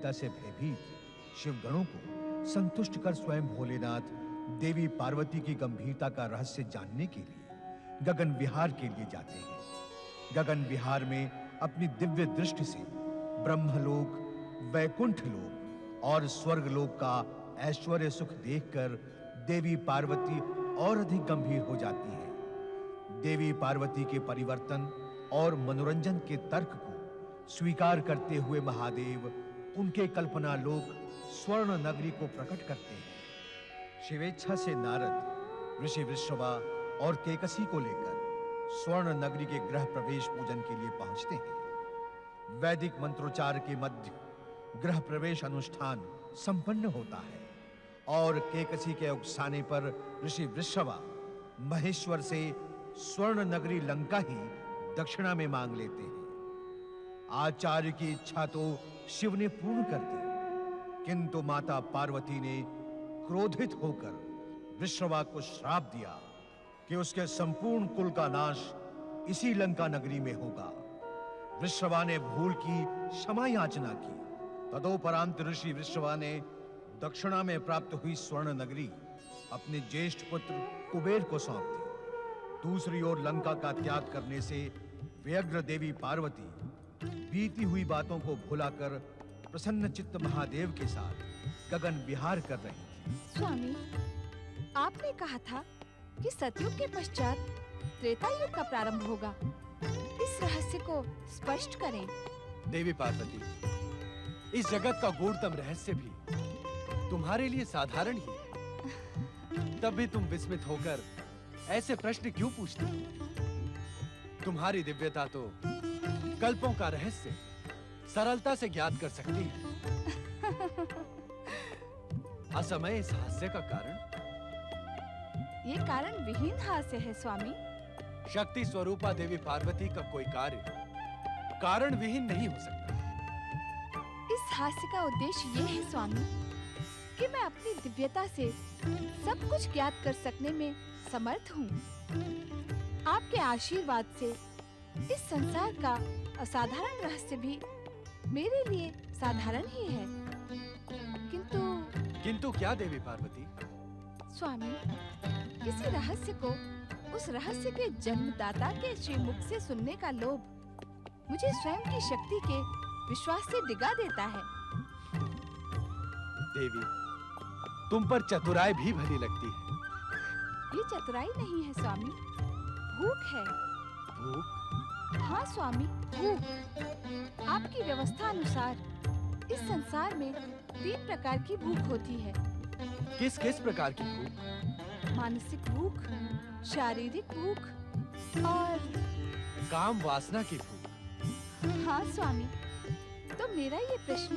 दैत्यता से भयभीत शिवगणों को संतुष्ट कर स्वयं भोलेनाथ देवी पार्वती की गंभीरता का रहस्य जानने के लिए गगन विहार के लिए जाते हैं। गगन विहार में अपनी दिव्य दृष्टि से ब्रह्मलोक, वैकुंठ लोक और स्वर्गलोक का ऐश्वर्य सुख देखकर देवी पार्वती और अधिक गंभीर हो जाती है। देवी पार्वती के परिवर्तन और मनोरंजन के तर्क को स्वीकार करते हुए महादेव उनके कल्पना लोक स्वर्ण नगरी को प्रकट करते हैं। शिवेच्छा से नारद ऋषि वृषभा और केकसी को लेकर स्वर्ण नगरी के गृह प्रवेश पूजन के लिए पहुंचते हैं। वैदिक मंत्रोच्चार के मध्य गृह प्रवेश अनुष्ठान संपन्न होता है और केकसी के उकसाने पर ऋषि वृषभा महेश्वर से स्वर्ण नगरी लंका ही दक्षिणा में मांग लेते हैं। आचार्य की इच्छा तो शिव ने पूर्ण कर दी, किंतु माता पार्वती ने क्रोधित होकर वृषभा को श्राप दिया कि उसके संपूर्ण कुल का नाश इसी लंका नगरी में होगा। वृषभा ने भूल की क्षमा याचना की। तदोपरांत ऋषि वृषभा ने दक्षिणा में प्राप्त हुई स्वर्ण नगरी अपने ज्येष्ठ पुत्र कुबेर को सौंप दी। दूसरी ओर लंका का त्याग करने से व्यग्र देवी पार्वती बीती हुई बातों को भुलाकर प्रसन्न चित्त महादेव के साथ गगन विहार कर रही थी। स्वामी, आपने कहा था कि सतयुग के पश्चात त्रेता युग का प्रारंभ होगा। इस रहस्य को स्पष्ट करें। देवी पार्वती, इस जगत का गूढ़तम रहस्य भी तुम्हारे लिए साधारण ही है। तब भी तुम विस्मित होकर ऐसे प्रश्न क्यों पूछती हो? तुम्हारी दिव्यता तो कल्पों का रहस्य सरलता से ज्ञात कर सकती है। असमय इस हास्य का कारण? ये कारण विहीन हास्य है स्वामी। शक्ति स्वरूपा देवी पार्वती का कोई कार्य कारण विहीन नहीं हो सकता। इस हास्य का उद्देश्य ये है स्वामी कि मैं अपनी दिव्यता से सब कुछ ज्ञात कर सकने में समर्थ हूँ। आपके आशीर्वाद से इस संसार का असाधारण रहस्य भी मेरे लिए साधारण ही है। किंतु क्या देवी पार्वती? स्वामी, किसी रहस्य को उस रहस्य के जन्मदाता के श्रीमुख से सुनने का लोभ मुझे स्वयं की शक्ति के विश्वास से डिगा देता है। देवी, तुम पर चतुराई भी भली लगती है। ये चतुराई नहीं है स्वामी, भूख है। भूख? हाँ स्वामी, भूख। आपकी व्यवस्था अनुसार इस संसार में 3 प्रकार की भूख होती है। किस किस प्रकार की भूख? मानसिक भूख, शारीरिक भूख और काम वासना की भूख। हाँ स्वामी, तो मेरा ये प्रश्न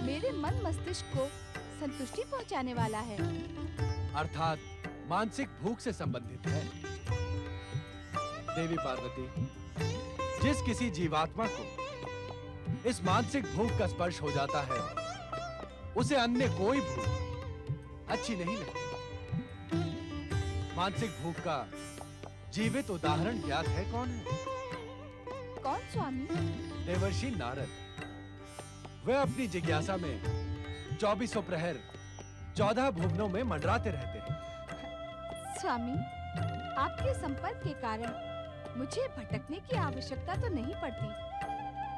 मेरे मन मस्तिष्क को संतुष्टि पहुंचाने वाला है। अर्थात मानसिक भूख से संबंधित है। देवी पार्वती, जिस किसी जीवात्मा को इस मानसिक भूख का स्पर्श हो जाता है, उसे अन्य कोई भूख अच्छी नहीं लगती। मानसिक भूख का जीवित उदाहरण ज्ञात है? कौन है? कौन स्वामी? देवर्षि नारद। वे अपनी जिज्ञासा में 24 प्रहर 14 भुवनों में मंडराते रहते हैं। स्वामी, आपके संपर्क के कारण मुझे भटकने की आवश्यकता तो नहीं पड़ती,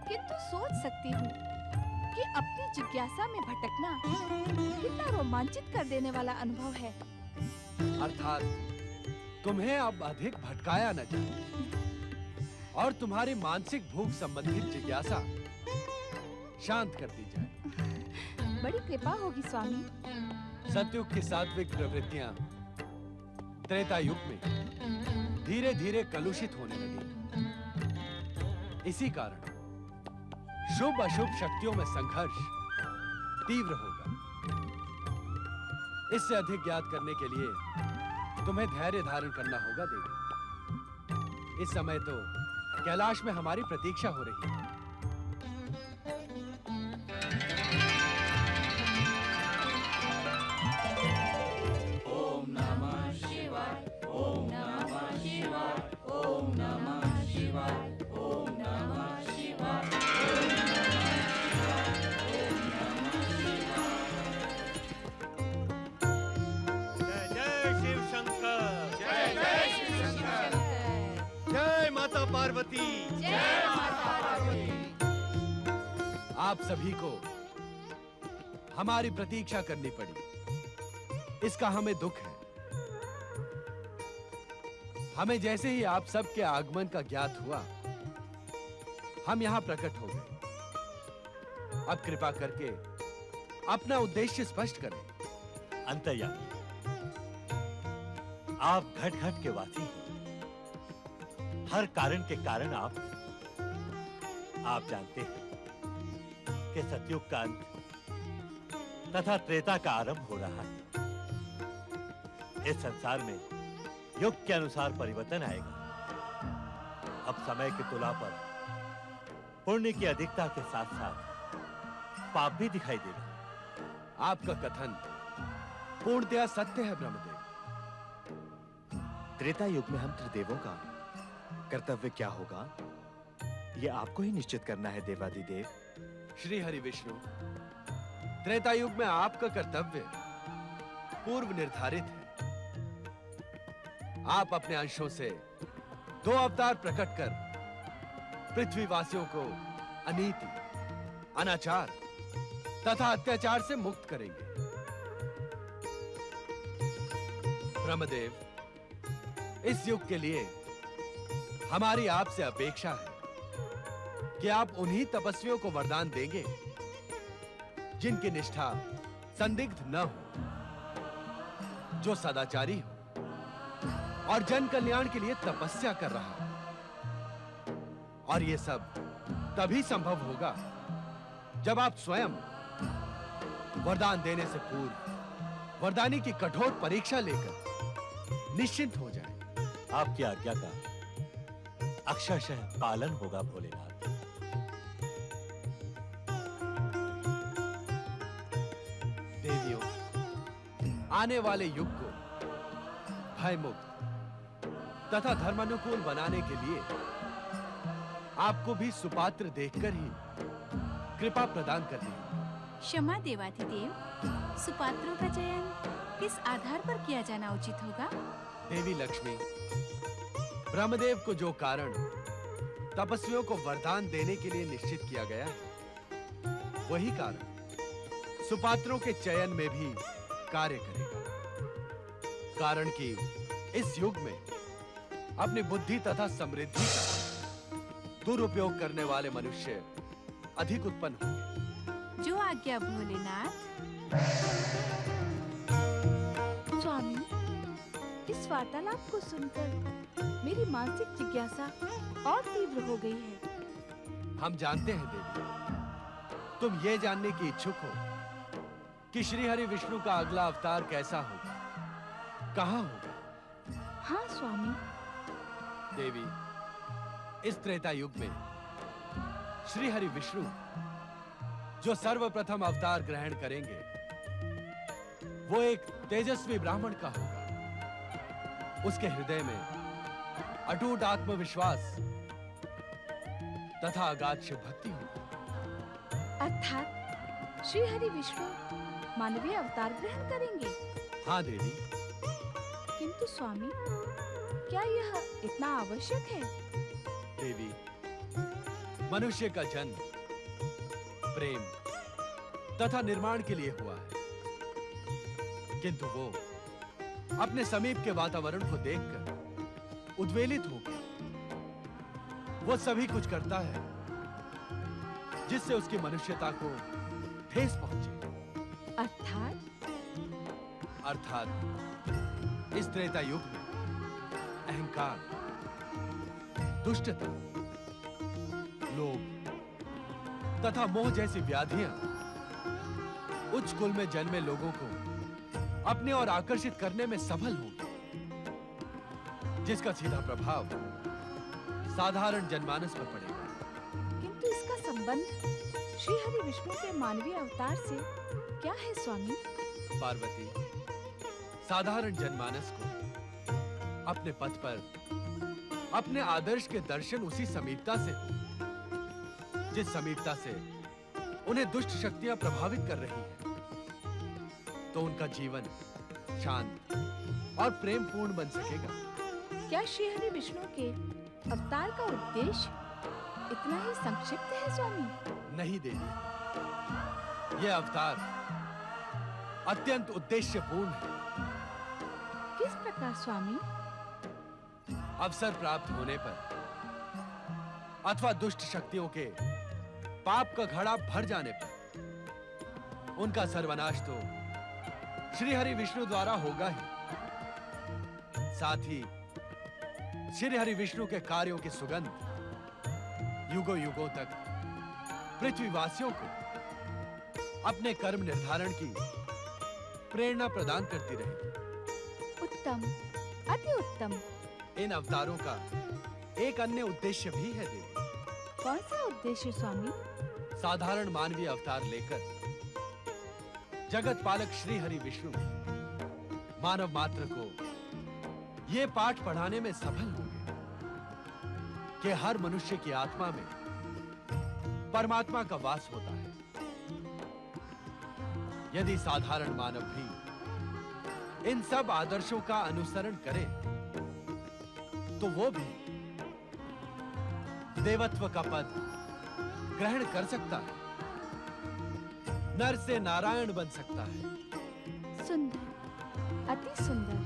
किंतु सोच सकती हूँ कि अपनी जिज्ञासा में भटकना कितना रोमांचित कर देने वाला अनुभव है। अर्थात तुम्हें अब अधिक भटकाया न जाए और तुम्हारी मानसिक भूख संबंधित जिज्ञासा शांत कर दी जाए। बड़ी कृपा होगी स्वामी। सतयुग की सात्विक प्रवृत्तियां त्रेता युग में धीरे धीरे कलुषित होने लगी। इसी कारण शुभ अशुभ शक्तियों में संघर्ष तीव्र होगा। इससे अधिक ज्ञात करने के लिए तुम्हें धैर्य धारण करना होगा देवी। इस समय तो कैलाश में हमारी प्रतीक्षा हो रही है। पार्वती। आप सभी को हमारी प्रतीक्षा करनी पड़ी, इसका हमें दुख है। हमें जैसे ही आप सबके आगमन का ज्ञात हुआ, हम यहां प्रकट हो गए। अब कृपा करके अपना उद्देश्य स्पष्ट करें। अंतर्यामी, आप घट घट के वासी हैं। हर कारण के कारण आप जानते हैं कि सतयुग का अंत तथा त्रेता का आरंभ हो रहा है। इस संसार में युग के अनुसार परिवर्तन आएगा। अब समय की तुला पर पुण्य की अधिकता के साथ साथ पाप भी दिखाई देगा। आपका कथन पूर्णतया सत्य है ब्रह्मदेव। त्रेता युग में हम त्रिदेवों का कर्तव्य क्या होगा, यह आपको ही निश्चित करना है देवादिदेव। श्री हरि विष्णु, त्रेता युग में आपका कर्तव्य पूर्व निर्धारित है। आप अपने अंशों से 2 अवतार प्रकट कर पृथ्वीवासियों को अनीति, अनाचार तथा अत्याचार से मुक्त करेंगे। ब्रह्मदेव, इस युग के लिए हमारी आपसे अपेक्षा है कि आप उन्हीं तपस्वियों को वरदान देंगे जिनकी निष्ठा संदिग्ध न हो, जो सदाचारी हो और जन कल्याण के लिए तपस्या कर रहा हो। और यह सब तभी संभव होगा जब आप स्वयं वरदान देने से पूर्व वरदानी की कठोर परीक्षा लेकर निश्चिंत हो जाए। आपकी आज्ञा का अक्षरशः पालन होगा भोलेनाथ। देवियों, आने वाले युग को भयमुक्त तथा धर्मानुकूल बनाने के लिए आपको भी सुपात्र देखकर ही कृपा प्रदान करनी है। क्षमा देवाधिदेव, सुपात्रों का चयन किस आधार पर किया जाना उचित होगा? देवी लक्ष्मी, ब्रह्मदेव को जो कारण तपस्वियों को वरदान देने के लिए निश्चित किया गया है, वही कारण सुपात्रों के चयन में भी कार्य करेगा। कारण कि इस युग में अपनी बुद्धि तथा समृद्धि का दुरुपयोग करने वाले मनुष्य अधिक उत्पन्न होंगे। जो आज्ञा भोलेनाथ। स्वामी, इस वार्तालाप को सुनकर मेरी मानसिक जिज्ञासा और तीव्र हो गई है। हम जानते हैं देवी, तुम ये जानने की इच्छुक हो कि श्री हरि विष्णु का अगला अवतार कैसा होगा, कहां होगा। हाँ स्वामी। देवी, इस त्रेता युग में श्री हरि विष्णु जो सर्वप्रथम अवतार ग्रहण करेंगे, वो एक तेजस्वी ब्राह्मण का होगा। उसके हृदय में अटूट आत्मविश्वास तथा अगाध शिव भक्ति होगी। अर्थात श्री हरि विष्णु मानवीय अवतार ग्रहण करेंगे। हाँ देवी। किंतु स्वामी, क्या यह इतना आवश्यक है? देवी, मनुष्य का जन्म प्रेम तथा निर्माण के लिए हुआ है, किंतु वो अपने समीप के वातावरण को देखकर उद्वेलित हो गया। वो सभी कुछ करता है जिससे उसकी मनुष्यता को ठेस पहुंचे। अर्थात इस त्रेता युग में अहंकार, दुष्टता, लोभ तथा मोह जैसी व्याधियां उच्च कुल में जन्मे लोगों को अपने और आकर्षित करने में सफल होगी, जिसका सीधा प्रभाव साधारण जनमानस पर पड़ेगा। किंतु इसका संबंध श्री हरि विष्णु के मानवीय अवतार से क्या है स्वामी? पार्वती, साधारण जनमानस को अपने पथ पर अपने आदर्श के दर्शन उसी समीपता से हो जिस समीपता से उन्हें दुष्ट शक्तियां प्रभावित कर रही हैं, तो उनका जीवन शांत और प्रेम पूर्ण बन सकेगा। क्या श्री हरि विष्णु के अवतार का उद्देश्य इतना ही संक्षिप्त है स्वामी? नहीं देवी, यह अवतार अत्यंत उद्देश्यपूर्ण है। किस प्रकार स्वामी? अवसर प्राप्त होने पर अथवा दुष्ट शक्तियों के पाप का घड़ा भर जाने पर उनका सर्वनाश तो श्री हरि विष्णु द्वारा होगा ही। साथ ही श्री हरि विष्णु के कार्यों की सुगंध युगों युगों तक पृथ्वीवासियों को अपने कर्म निर्धारण की प्रेरणा प्रदान करती रहेगी। उत्तम, अति उत्तम। इन अवतारों का एक अन्य उद्देश्य भी है देवी। कौन सा उद्देश्य स्वामी? साधारण मानवीय अवतार लेकर जगत पालक श्री हरि विष्णु मानव मात्र को ये पाठ पढ़ाने में सफल होंगे कि हर मनुष्य की आत्मा में परमात्मा का वास होता है। यदि साधारण मानव भी इन सब आदर्शों का अनुसरण करे तो वो भी देवत्व का पद ग्रहण कर सकता है, नर से नारायण बन सकता है। सुंदर, अति सुंदर।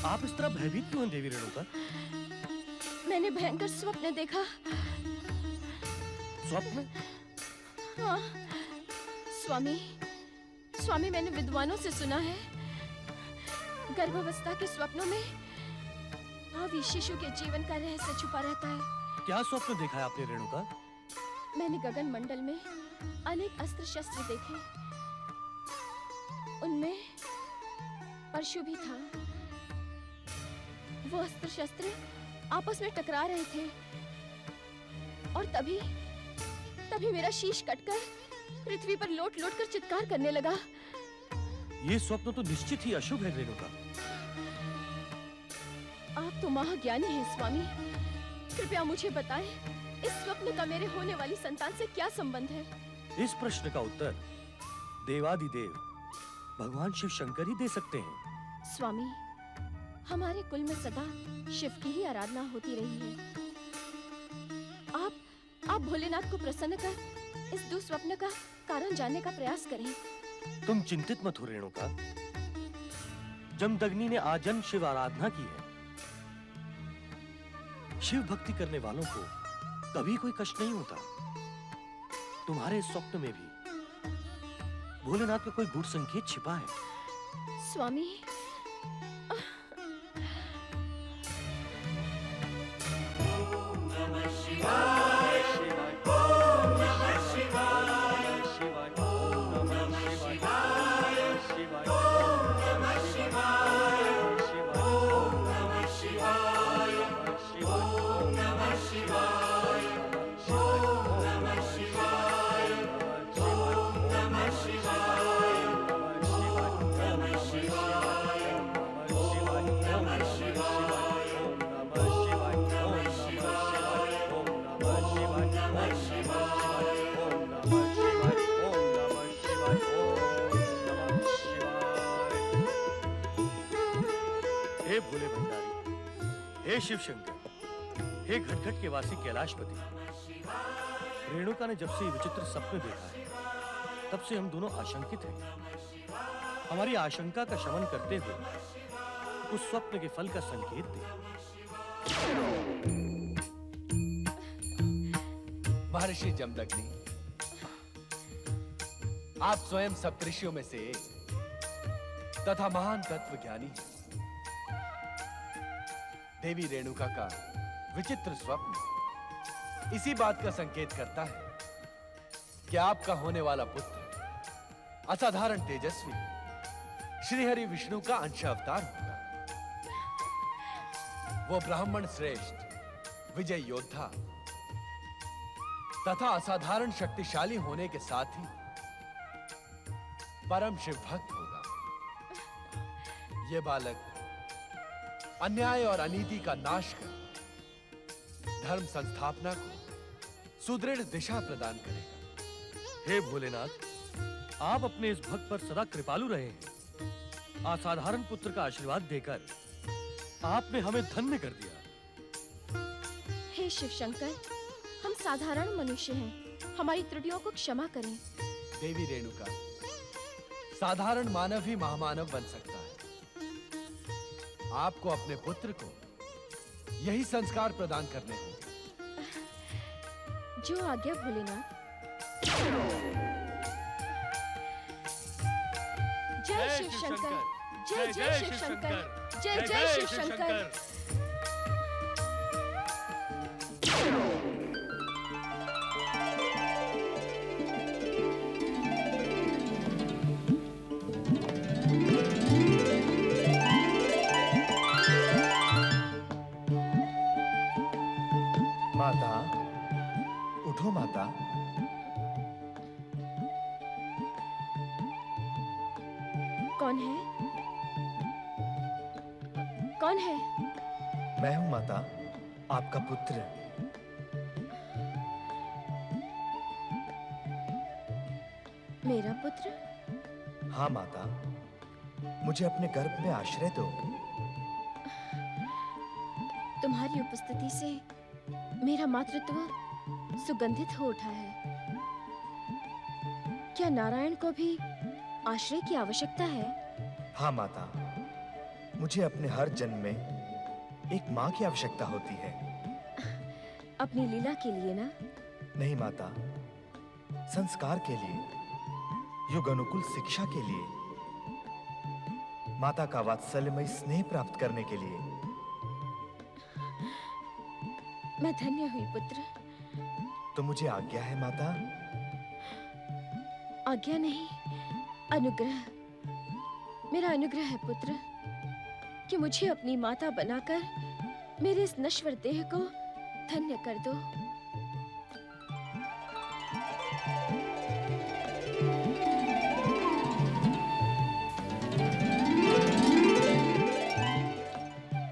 आप इस तरह भयभीत क्यों हैं देवी रेणुका? मैंने भयंकर स्वप्न देखा। स्वप्न? हाँ, स्वामी, स्वामी मैंने विद्वानों से सुना है गर्भावस्था के स्वप्नों में भावी शिशु के जीवन का रहस्य छुपा रहता है। क्या स्वप्न देखा है आपने रेणुका? मैंने गगन मंडल में अनेक अस्त्र शस्त्र देखे, उनमें परशु भी था। वो अस्त्र शस्त्र आपस में टकरा रहे थे और तभी मेरा शीश कटकर पृथ्वी पर लोट लोट कर चित्कार करने लगा। ये स्वप्न तो निश्चित ही अशुभ है रेणुका। आप तो महाज्ञानी हैं स्वामी, कृपया मुझे बताएं इस स्वप्न का मेरे होने वाली संतान से क्या संबंध है? इस प्रश्न का उत्तर देवादिदेव भगवान शिव शंकर ही दे सकते हैं। स्वामी, हमारे कुल में सदा शिव की ही आराधना होती रही है। आप भोलेनाथ को प्रसन्न कर इस दुस्वप्न का कारण जानने का प्रयास करें। तुम चिंतित मत हो रेणुका। जमदग्नि ने आजन्म शिव आराधना की है। शिव भक्ति करने वालों को कभी कोई कष्ट नहीं होता। तुम्हारे स्वप्न में भी भोलेनाथ का कोई गूढ़ संकेत छिपा है। स्वामी, हे भोले भंडारी, हे शिव शंकर, हे घटघट के वासी कैलाशपति। रेणुका ने जब से ये विचित्र सपने देखा है, तब से हम दोनों आशंकित हैं। हमारी आशंका का शमन करते हुए उस स्वप्न के फल का संकेत दे। महर्षि जमदग्नि, आप स्वयं सप्तऋषियों में से एक तथा महान तत्वज्ञानी हैं। देवी रेणुका का विचित्र स्वप्न इसी बात का संकेत करता है कि आपका होने वाला पुत्र असाधारण तेजस्वी श्रीहरि विष्णु का अंश अवतार होगा। वो ब्राह्मण श्रेष्ठ विजय योद्धा तथा असाधारण शक्तिशाली होने के साथ ही परम शिव भक्त होगा। यह बालक अन्याय और अनीति का नाश कर धर्म संस्थापना को सुदृढ़ दिशा प्रदान करेगा। हे भोलेनाथ, आप अपने इस भक्त पर सदा कृपालु रहे हैं। असाधारण पुत्र का आशीर्वाद देकर आपने हमें धन्य कर दिया। हे शिव शंकर, हम साधारण मनुष्य हैं, हमारी त्रुटियों को क्षमा करें। देवी रेणुका, साधारण मानव ही महामानव बन सकता है। आपको अपने पुत्र को यही संस्कार प्रदान करने होंगे। जो आज्ञा भोलेनाथ। जय शिव शंकर, जय जय शिव शंकर, जय जय शिव शंकर। माता, उठो माता। कौन है? कौन है? मैं हूं माता, आपका पुत्र। मेरा पुत्र? हाँ माता, मुझे अपने गर्भ में आश्रय दो। तुम्हारी उपस्थिति से मेरा मातृत्व सुगंधित हो उठा है। क्या नारायण को भी आश्रय की आवश्यकता है? हाँ माता, मुझे अपने हर जन्म में एक माँ की आवश्यकता होती है। अपनी लीला के लिए ना? नहीं माता, संस्कार के लिए, युग अनुकूल शिक्षा के लिए, माता का वात्सल्यमय स्नेह प्राप्त करने के लिए। मैं धन्य हुई पुत्र। तो मुझे आज्ञा है माता। आज्ञा नहीं, अनुग्रह। मेरा अनुग्रह है पुत्र कि मुझे अपनी माता बनाकर मेरे इस नश्वर देह को धन्य कर दो।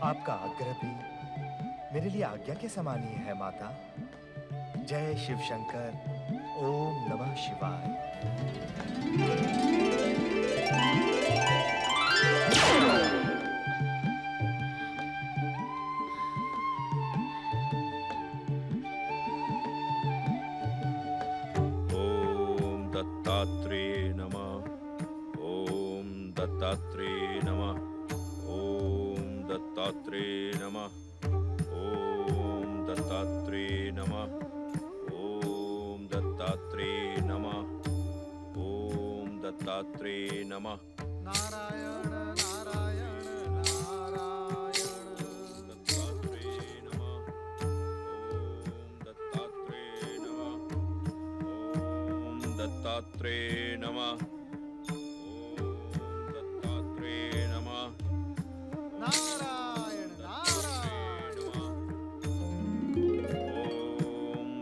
आपका आग्रह भी मेरे लिए आज्ञा के समान ही है माता। जय शिव शंकर। ओम नमः शिवाय। ओम दत्तात्रेय नमः। ओम दत्तात्रेय नमः। ओम दत्तात्रेय नमः। ओम दत्तात्रेय नमः। ओम दत्तात्रेय नमः। ओम दत्तात्रेय नमः। नारायण नारायण नारायण। दत्तात्रेय नमः। ओम दत्तात्रेय नमः। ओम दत्तात्रेय नमः। ओम दत्तात्रेय नमः। नारायण नारायण। ओम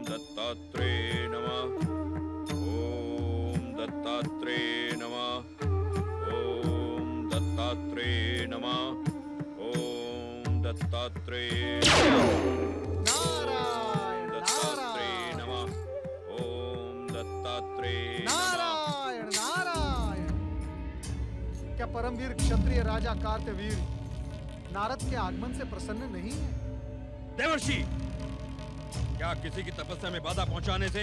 दत्तात्रेय नमः। ओम दत्तात्रेय नमः। ओम दत्तात्रेय नमः। ओम दत्तात्रेय नारायण दत्तात्रेय नारायण। नमः। ओम दत्तात्रेय नारायण नारायण। क्या परमवीर क्षत्रिय राजा कार्तवीर नारद के आगमन से प्रसन्न नहीं है? देवर्षि, क्या किसी की तपस्या में बाधा पहुंचाने से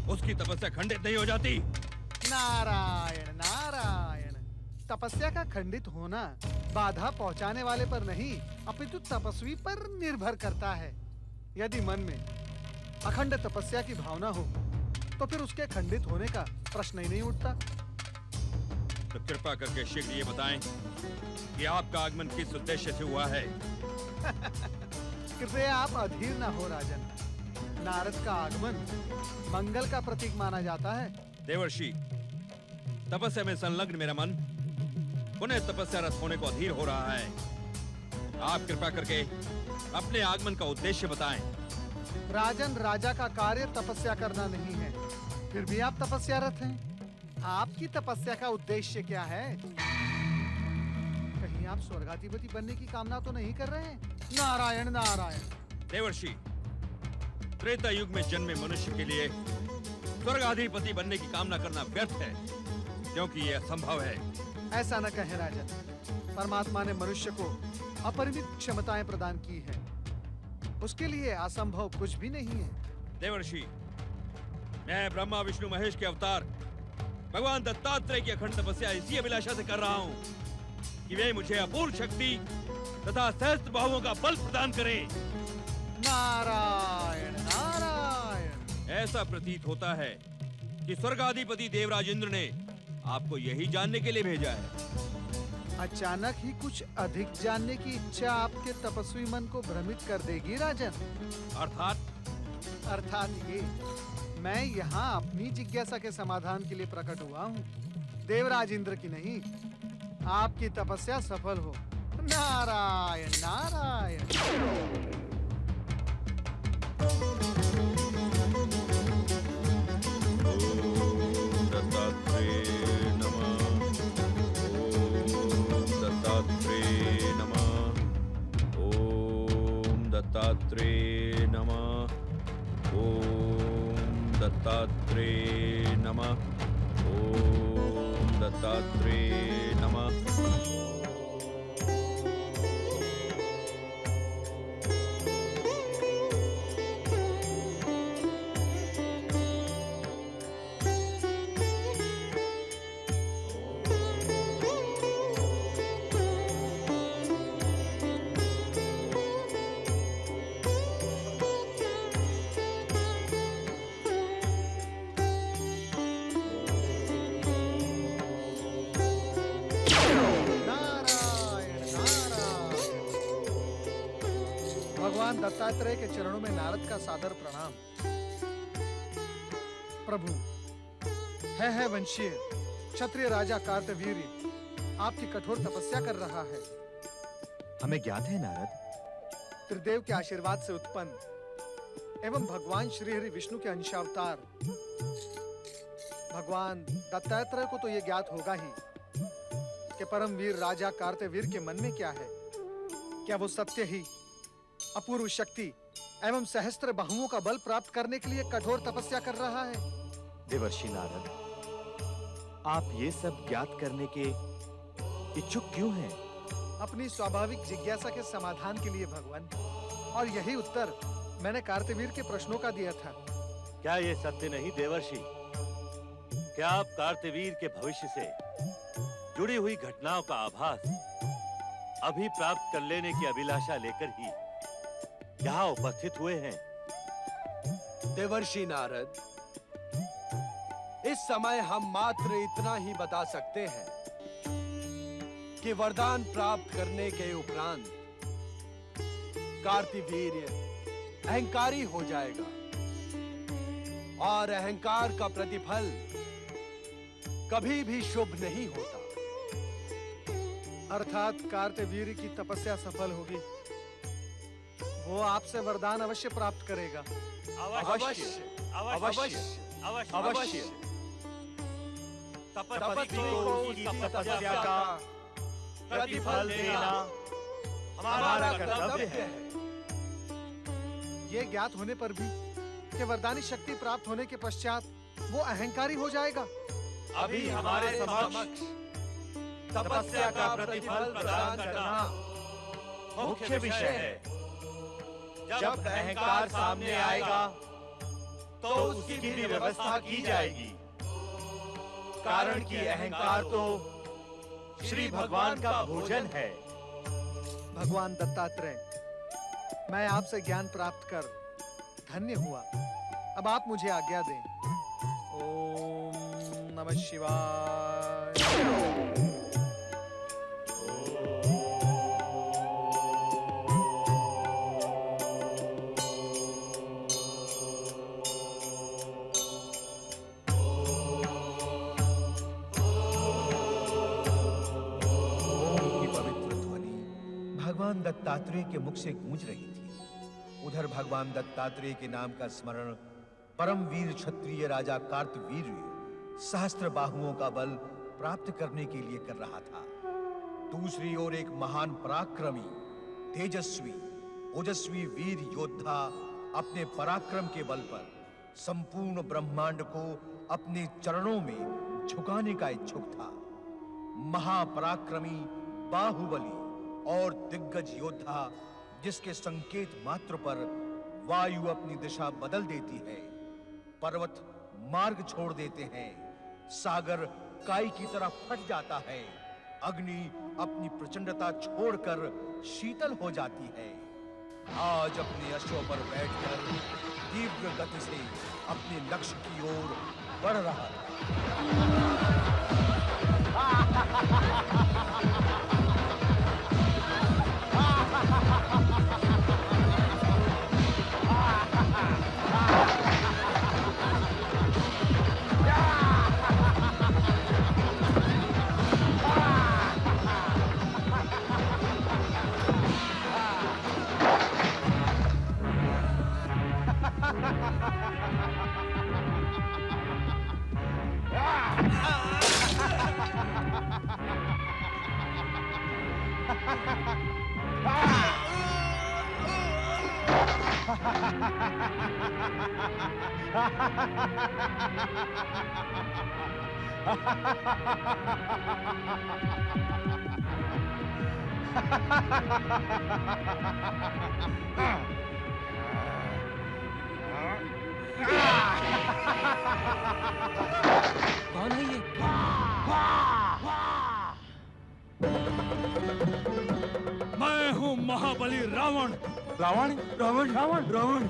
उसकी तपस्या खंडित नहीं हो जाती? नारायण नारायण। तपस्या का खंडित होना बाधा पहुंचाने वाले पर नहीं अपितु तपस्वी पर निर्भर करता है। यदि मन में अखंड तपस्या की भावना हो तो फिर उसके खंडित होने का प्रश्न ही नहीं उठता। तो कृपा करके शीघ्र ये बताएं कि आपका आगमन किस उद्देश्य से हुआ है। कृपया आप अधीर न हो राजन। नारद का आगमन मंगल का प्रतीक माना जाता है। देवर्षि, तपस्या में संलग्न मेरा मन पुनः तपस्या रत होने को अधीर हो रहा है। आप कृपा करके अपने आगमन का उद्देश्य बताएं। राजन, राजा का कार्य तपस्या करना नहीं है, फिर भी आप तपस्यारत हैं। आपकी तपस्या का उद्देश्य क्या है? कहीं आप स्वर्गाधिपति बनने की कामना तो नहीं कर रहे हैं? नारायण नारायण। देवर्षि, त्रेता युग में जन्मे मनुष्य के लिए स्वर्गाधिपति बनने की कामना करना व्यर्थ है, क्योंकि यह असंभव है। ऐसा न कहें राजन। परमात्मा ने मनुष्य को अपरिमित क्षमताएं प्रदान की है, उसके लिए असंभव कुछ भी नहीं है। देवर्षि, मैं ब्रह्मा विष्णु महेश के अवतार भगवान दत्तात्रेय की अखंड तपस्या इसी अभिलाषा से कर रहा हूँ कि वे मुझे अपूर्व शक्ति तथा सहस्त्र बाहुओं का बल प्रदान करें। नारायण नारायण। ऐसा प्रतीत होता है कि स्वर्गाधिपति देवराज इंद्र ने आपको यही जानने के लिए भेजा है। अचानक ही कुछ अधिक जानने की इच्छा आपके तपस्वी मन को भ्रमित कर देगी राजन। अर्थात ये, मैं यहाँ अपनी जिज्ञासा के समाधान के लिए प्रकट हुआ हूँ, देवराज इंद्र की नहीं। आपकी तपस्या सफल हो। नारायण नारायण। दत्तात्रेय नमः। ओम दत्तात्रेय नमः। ओम दत्तात्रेय नमः। भगवान दत्तात्रेय के चरणों में नारद का सादर प्रणाम। प्रभु, है वंशीय क्षत्रिय राजा कार्तवीर्य आपकी कठोर तपस्या कर रहा है। हमें ज्ञात है नारद। त्रिदेव के आशीर्वाद से उत्पन्न एवं भगवान श्री हरि विष्णु के अंशावतार भगवान दत्तात्रेय को तो ये ज्ञात होगा ही कि परमवीर राजा कार्तवीर के मन में क्या है। क्या वो सत्य ही अपूर्व शक्ति एवं सहस्त्र बाहुओं का बल प्राप्त करने के लिए कठोर तपस्या कर रहा है? देवर्षि नारद, आप ये सब ज्ञात करने के इच्छुक क्यों हैं? अपनी स्वाभाविक जिज्ञासा के समाधान के लिए भगवान। और यही उत्तर मैंने कार्तवीर के प्रश्नों का दिया था। क्या ये सत्य नहीं देवर्षि? क्या आप कार्तवीर के भविष्य से जुड़ी हुई घटनाओं का आभास अभी प्राप्त कर लेने की अभिलाषा लेकर ही यहाँ उपस्थित हुए हैं? देवर्षि नारद, इस समय हम मात्र इतना ही बता सकते हैं कि वरदान प्राप्त करने के उपरांत कार्तवीर्य अहंकारी हो जाएगा और अहंकार का प्रतिफल कभी भी शुभ नहीं होता। अर्थात कार्तवीर की तपस्या सफल होगी, वो आपसे वरदान अवश्य प्राप्त करेगा। अवश्य अवश्य अवश्य अवश्य। तपस्वी को उसकी तपस्या का प्रतिफल देना हमारा कर्तव्य है। ये ज्ञात होने पर भी कि वरदानी शक्ति प्राप्त होने के पश्चात वो अहंकारी हो जाएगा। अभी हमारे समक्ष तपस्या का प्रतिफल प्रदान करना मुख्य विषय है। जब अहंकार सामने आएगा तो उसकी भी व्यवस्था की जाएगी, कारण कि अहंकार तो श्री भगवान का भोजन है। भगवान दत्तात्रेय, मैं आपसे ज्ञान प्राप्त कर धन्य हुआ। अब आप मुझे आज्ञा दें। ओम नमः शिवाय। की पवित्र ध्वनि भगवान दत्तात्रेय के मुख से गूंज रही थी। उधर भगवान दत्तात्रेय के नाम का स्मरण परम वीर क्षत्रिय राजा कार्तवीर्य सहस्त्र बाहुओं का बल प्राप्त करने के लिए कर रहा था। दूसरी ओर एक महान पराक्रमी, तेजस्वी, ओजस्वी वीर योद्धा अपने पराक्रम के बल पर संपूर्ण ब्रह्मांड को अपने चरणों में झुकाने का इच्छुक था। महापराक्रमी, बाहुबली और दिग्गज योद्धा जिसके संकेत मात्र पर वायु अपनी दिशा बदल देती है, पर्वत मार्ग छोड़ देते हैं, सागर काई की तरह फट जाता है, अग्नि अपनी प्रचंडता छोड़कर शीतल हो जाती है, आज अपने अश्व पर बैठकर तीव्र गति से अपने लक्ष्य की ओर बढ़ रहा था। कौन है ये? मैं हूँ महाबली रावण। रावण? रावण? रावण? रावण?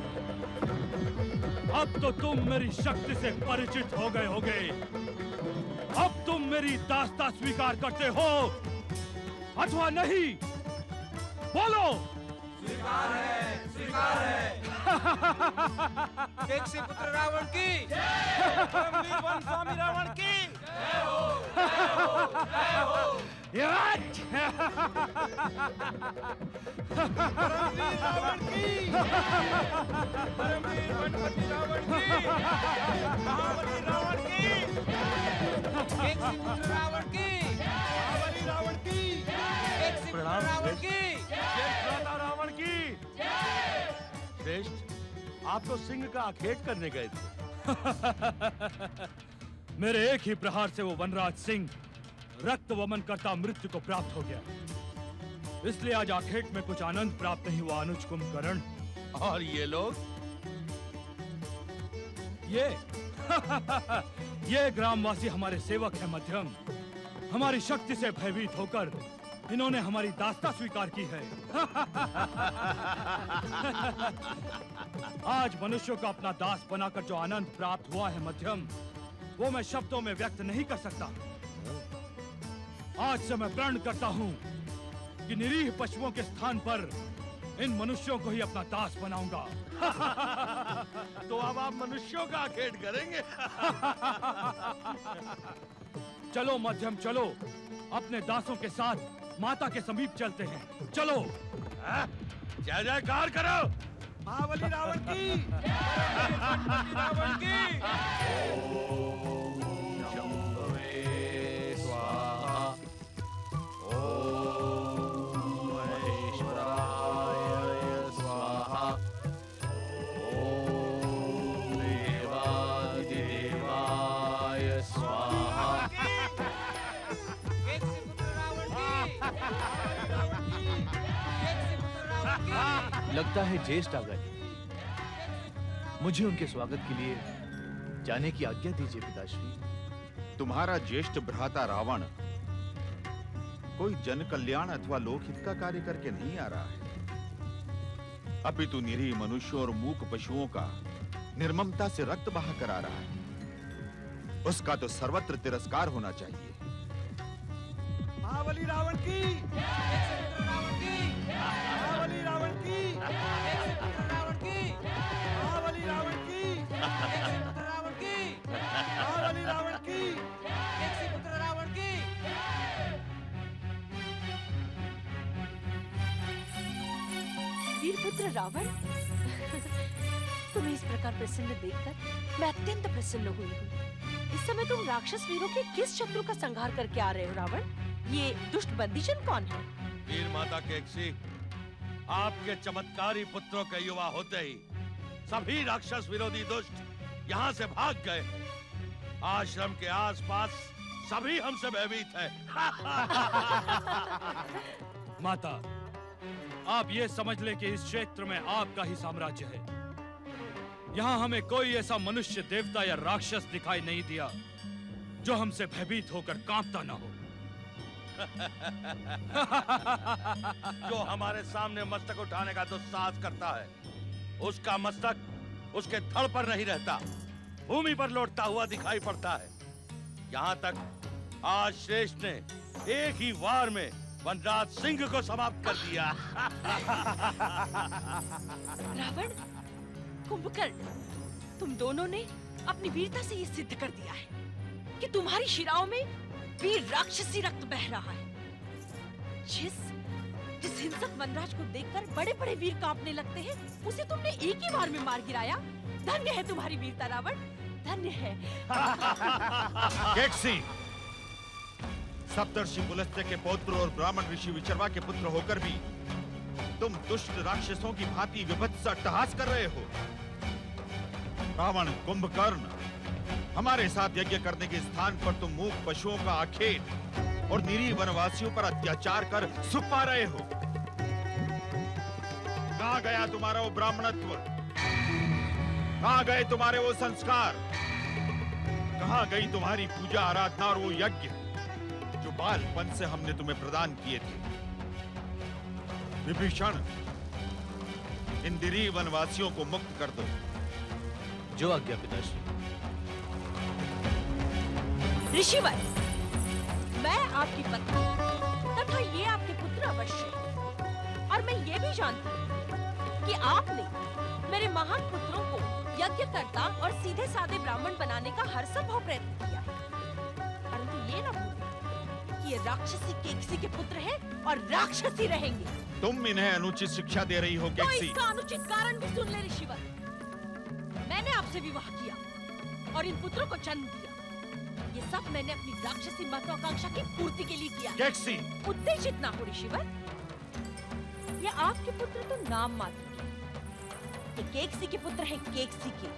अब तो तुम मेरी शक्ति से परिचित हो गए होगे। अब तुम मेरी दास्ता स्वीकार करते हो अथवा नहीं? बोलो। स्वीकार है, स्वीकार है। देखसी पुत्र रावण की जय, परमवीर वन स्वामी रावण की जय हो, जय हो, जय हो। परमवीर रावण की, परमवीर वनपति रावण की, महाबली रावण की, देखसी पुत्र रावण की, महाबली रावण की, देखसी पुत्र रावण की, रावण की। श्रेष्ठ, आप तो सिंह का आखेट करने गए थे। मेरे एक ही प्रहार से वो वनराज सिंह रक्त वमन करता मृत्यु को प्राप्त हो गया, इसलिए आज आखेट में कुछ आनंद प्राप्त नहीं हुआ। अनुज कुंभकर्ण और ये लोग? ये ग्रामवासी हमारे सेवक हैं मध्यम। हमारी शक्ति से भयभीत होकर इन्होंने हमारी दास्ता स्वीकार की है। आज मनुष्यों का अपना दास बनाकर जो आनंद प्राप्त हुआ है मध्यम, वो मैं शब्दों में व्यक्त नहीं कर सकता। आज से मैं प्रण करता हूँ कि निरीह पशुओं के स्थान पर इन मनुष्यों को ही अपना दास बनाऊंगा। तो अब आप मनुष्यों का आखेट करेंगे? चलो मध्यम, चलो अपने दासों के साथ माता के समीप चलते हैं। चलो। जय जयकार करो। महाबली रावण की, परमवीर वनपति रावण की। लगता है ज्येष्ठ आ गए। मुझे उनके स्वागत के लिए जाने की आज्ञा दीजिए पिताश्री। तुम्हारा ज्येष्ठ भ्राता रावण कोई जन कल्याण अथवा लोकहित का कार्य करके नहीं आ रहा है, अपितु निरीह मनुष्यों और मूक पशुओं का निर्ममता से रक्त बहा कर आ रहा है। उसका तो सर्वत्र तिरस्कार होना चाहिए। महाबली रावण की, रावण की, महाबली रावण की, रावण की, महाबली रावण की, रावण की, महाबली रावण की। पुत्र रावण की। वीरपुत्र रावण, तुम्हें इस प्रकार प्रसन्न देखकर मैं अत्यंत प्रसन्न हुई हूँ। इस समय तुम राक्षस वीरों के किस शत्रु का संहार करके आ रहे हो रावण? ये दुष्ट बंदीजन कौन है? वीर माता केकसी, आपके चमत्कारी पुत्रों के युवा होते ही सभी राक्षस विरोधी दुष्ट यहाँ से भाग गए हैं। आश्रम के आसपास सभी हमसे भयभीत हैं। माता, आप ये समझ ले कि इस क्षेत्र में आपका ही साम्राज्य है। यहाँ हमें कोई ऐसा मनुष्य, देवता या राक्षस दिखाई नहीं दिया जो हमसे भयभीत होकर कांपता न हो। जो हमारे सामने मस्तक उठाने का दुस्साहस करता है, उसका मस्तक उसके धड़ पर नहीं रहता, भूमि पर लौटता हुआ दिखाई पड़ता है। यहाँ तक आज श्रेष्ठ ने एक ही वार में वनराज सिंह को समाप्त कर दिया। रावण, कुंभकर्ण, तुम दोनों ने अपनी वीरता से ये सिद्ध कर दिया है कि तुम्हारी शिराओं में वीर राक्षसी रक्त बह रहा है। जिस हिंसक वनराज को देखकर बड़े बड़े वीर कांपने लगते हैं, उसे तुमने एक ही बार में मार गिराया। धन्य है तुम्हारी वीरता रावण, धन्य है। केकसी, सप्तर्षि पुलस्त्य के पौत्र और ब्राह्मण ऋषि विचर्वा के पुत्र होकर भी तुम दुष्ट राक्षसों की भांति विभत्स अट्टहास कर रहे हो। रावण, कुंभकर्ण, हमारे साथ यज्ञ करने के स्थान पर तुम मूक पशुओं का आखेट और निरीह वनवासियों पर अत्याचार कर सुख पा रहे हो। कहाँ गया तुम्हारा वो ब्राह्मणत्व? कहाँ गए तुम्हारे वो संस्कार? कहाँ गई तुम्हारी पूजा आराधना और वो यज्ञ जो बालपन से हमने तुम्हें प्रदान किए थे? विभीषण, इन निरीह वनवासियों को मुक्त कर दो। जो आज्ञा पिताश्री। ऋषिवर, मैं आपकी पत्नी तथा ये आपके पुत्र अवश्य हैं। और मैं ये भी जानती हूँ कि आपने मेरे महान पुत्रों को यज्ञकर्ता और सीधे साधे ब्राह्मण बनाने का हर संभव प्रयत्न किया है। परंतु ये न भूलें कि ये राक्षसी केकसी के पुत्र हैं और राक्षसी रहेंगे। तुम इन्हें अनुचित शिक्षा दे रही हो तो केकसी। इसका अनुचित कारण भी सुन ले ऋषिवर। मैंने आपसे विवाह किया और इन पुत्रों को जन्म दिया। ये सब मैंने अपनी राक्षसी महत्वाकांक्षा की पूर्ति के लिए किया। केकसी, उत्तेजित ना हो ऋषिवर। ये आपके पुत्र तो नाम मात्र के। ये केकसी के पुत्र हैं, केकसी के।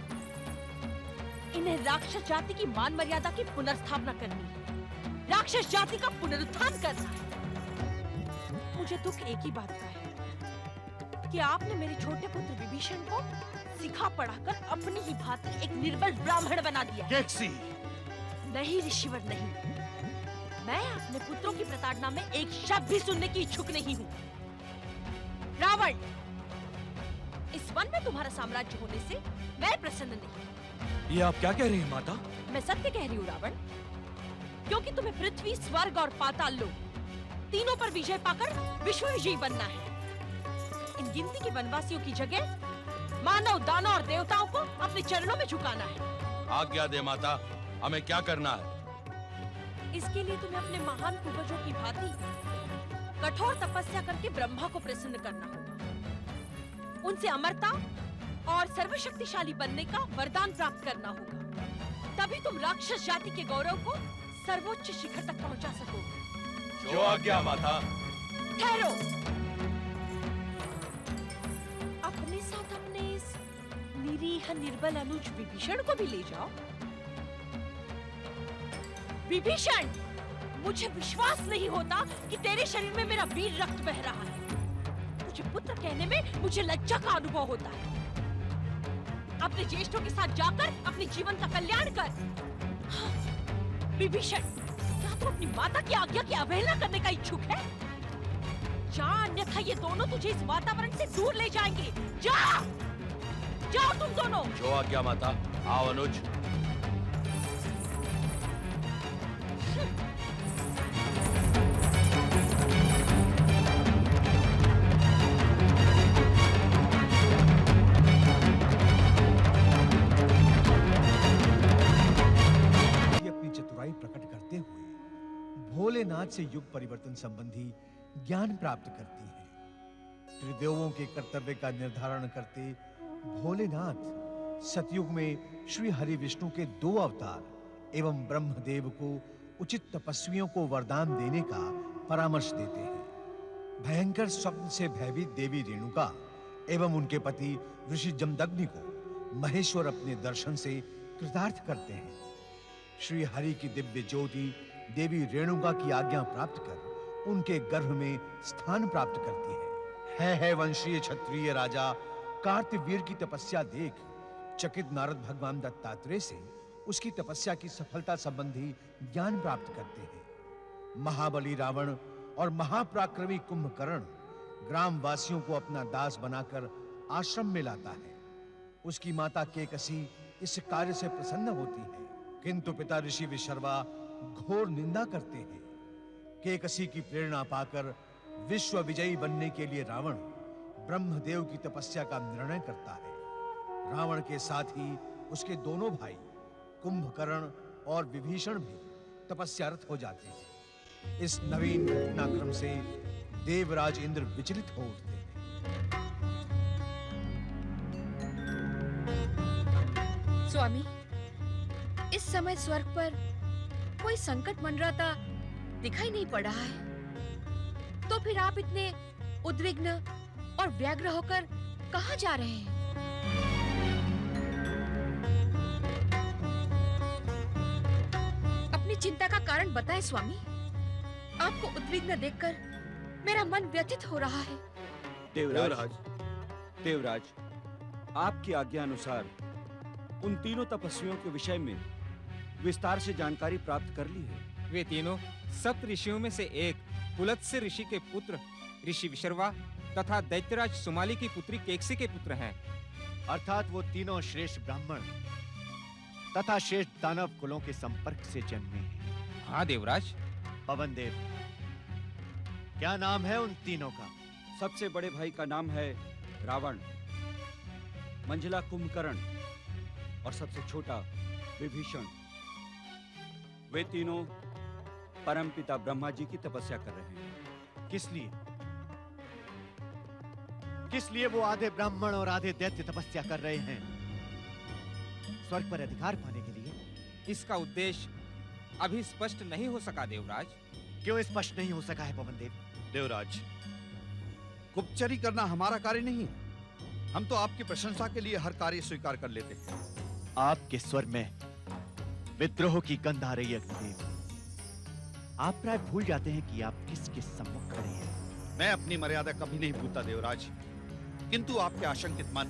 इन्हें राक्षस जाति की मान मर्यादा की पुनर्स्थापना करनी है, राक्षस जाति का पुनरुत्थान करना है। मुझे दुख एक ही बात का है कि आपने मेरे छोटे पुत्र विभीषण को सिखा पढ़ाकर अपनी ही भांति एक निर्बल ब्राह्मण बना दिया। केकसी, नहीं ऋषिवर, नहीं। मैं अपने पुत्रों की प्रताड़ना में एक शब्द भी सुनने की इच्छुक नहीं हूँ। रावण, इस वन में तुम्हारा साम्राज्य होने से मैं प्रसन्न नहीं। ये आप क्या कह रही हैं माता? मैं सत्य कह रही हूँ रावण, क्योंकि तुम्हें पृथ्वी, स्वर्ग और पाताल लोक तीनों पर विजय पाकर विश्व विजयी बनना है। इन गिनती के वनवासियों की जगह मानव, दानव और देवताओं को अपने चरणों में झुकाना है। आज्ञा दे माता, हमें क्या करना है? इसके लिए तुम्हें अपने महान पूर्वजों की भांति कठोर तपस्या करके ब्रह्मा को प्रसन्न करना होगा। उनसे अमरता और सर्वशक्तिशाली बनने का वरदान प्राप्त करना होगा। तभी तुम राक्षस जाति के गौरव को सर्वोच्च शिखर तक पहुंचा सकोगे। जो आज्ञा माता। ठहरो। अपने साथ अपने इस निरीह निर्बल अनुज विभीषण को भी ले जाओ। विभीषण, मुझे विश्वास नहीं होता कि तेरे शरीर में मेरा वीर रक्त बह रहा है। तुझे पुत्र कहने में मुझे लज्जा का अनुभव होता है। अपने ज्येष्ठों के साथ जाकर अपने जीवन का कल्याण कर। हाँ, विभीषण, क्या तू अपनी माता की आज्ञा की अवहेलना करने का इच्छुक है? जा, अन्यथा ये दोनों तुझे इस वातावरण से दूर ले जाएंगे। जा, जाओ तुम दोनों। जो आज्ञा माता। आओ अनुज। भोलेनाथ से युग परिवर्तन संबंधी ज्ञान प्राप्त करती हैं। त्रिदेवों के कर्तव्य का निर्धारण करते भोलेनाथ सतयुग में श्री हरि विष्णु के 2 अवतार एवं ब्रह्मदेव को उचित तपस्वियों को वरदान देने का परामर्श देते हैं। भयंकर स्वप्न से भयभीत देवी रेणुका एवं उनके पति ऋषि जमदग्नि को महेश्वर अपने दर्शन से कृतार्थ करते हैं। श्री हरि की दिव्य ज्योति देवी रेणुका की आज्ञा प्राप्त कर उनके गर्भ में स्थान प्राप्त करती है वंशीय क्षत्रिय राजा कार्तवीर की तपस्या देख चकित नारद भगवान दत्तात्रेय से उसकी तपस्या की सफलता संबंधी ज्ञान प्राप्त करते हैं। महाबली रावण और महापराक्रमी कुंभकर्ण ग्रामवासियों को अपना दास बनाकर आश्रम में लाता है। उसकी माता केकसी इस कार्य से प्रसन्न होती है, किंतु पिता ऋषि विशर्वा घोर निंदा करते हैं। केकसी की प्रेरणा पाकर विश्व विजयी बनने के लिए रावण ब्रह्मदेव की तपस्या का निर्णय करता है। रावण के साथ ही उसके दोनों भाई कुंभकर्ण और विभीषण भी तपस्यारत हो जाते हैं। इस नवीन घटनाक्रम से देवराज इंद्र विचलित हो उठते हैं। स्वामी, इस समय स्वर्ग पर कोई संकट मंडराता दिखाई नहीं पड़ रहा है, तो फिर आप इतने उद्विग्न और व्यग्र होकर कहां जा रहे हैं? अपनी चिंता का कारण बताएं स्वामी। आपको उद्विग्न देखकर मेरा मन व्यथित हो रहा है। देवराज, आपकी आज्ञा अनुसार उन तीनों तपस्वियों के विषय में विस्तार से जानकारी प्राप्त कर ली है। वे तीनों सप्त ऋषियों में से एक पुलत्स्य ऋषि के पुत्र ऋषि विशर्वा तथा दैत्यराज सुमाली की पुत्री केकसी के पुत्र हैं। अर्थात वो तीनों श्रेष्ठ ब्राह्मण तथा श्रेष्ठ दानव कुलों के संपर्क से जन्मे हैं। हाँ देवराज। पवन देव, क्या नाम है उन तीनों का? सबसे बड़े भाई का नाम है रावण, मंझला कुंभकर्ण और सबसे छोटा विभीषण। वे तीनों परमपिता ब्रह्मा जी की तपस्या कर रहे हैं। किस लिए वो आधे ब्राह्मण और आधे दैत्य तपस्या कर रहे हैं? स्वर्ग पर अधिकार पाने के लिए? इसका उद्देश्य अभी स्पष्ट नहीं हो सका देवराज। क्यों स्पष्ट नहीं हो सका है पवन देव? देवराज, गुप्तचरी करना हमारा कार्य नहीं है। हम तो आपकी प्रशंसा के लिए हर कार्य स्वीकार कर लेते हैं। आपके स्वर में विद्रोह की गंध आ रही है अग्निदेव। आप प्राय भूल जाते हैं कि आप किसके सम्मुख खड़े हैं। मैं अपनी मर्यादा कभी नहीं भूलता देवराज, किंतु आपके आशंकित मन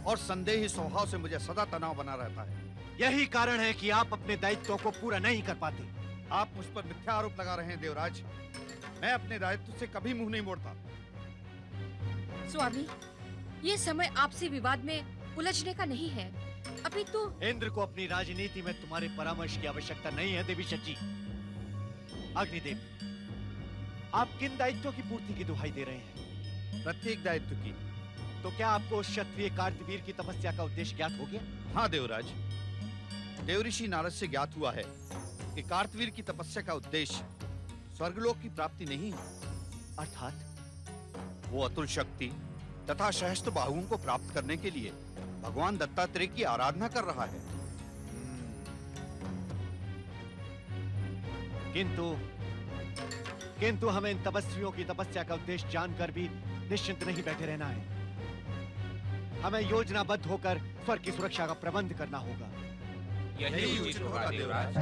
और संदेही स्वभाव से मुझे सदा तनाव बना रहता है। यही कारण है कि आप अपने दायित्वों को पूरा नहीं कर पाते। आप मुझ पर मिथ्या आरोप लगा रहे हैं देवराज। मैं अपने दायित्व से कभी मुंह नहीं मोड़ता। स्वामी, ये समय आपसी विवाद में उलझने का नहीं है। अभी तो इंद्र को अपनी राजनीति में तुम्हारे परामर्श की आवश्यकता नहीं है देवी शची। अग्निदेव, आप किन दायित्वों की पूर्ति की दुहाई दे रहे हैं? प्रत्येक दायित्व की। तो क्या आपको क्षत्रिय कार्तवीर की तपस्या का उद्देश्य ज्ञात हो गया? हाँ देवराज, देवऋषि नारद से ज्ञात हुआ है कि कार्तवीर की तपस्या का उद्देश्य स्वर्गलोक की प्राप्ति नहीं है, अर्थात वो अतुल शक्ति तथा सहस्त्र बाहुओं को प्राप्त करने के लिए भगवान दत्तात्रेय की आराधना कर रहा है। किंतु हमें इन तपस्वियों की तपस्या का उद्देश्य जानकर भी निश्चिंत नहीं बैठे रहना है। हमें योजनाबद्ध होकर स्वर्ग की सुरक्षा का प्रबंध करना होगा। यही उचित होगा देवराज।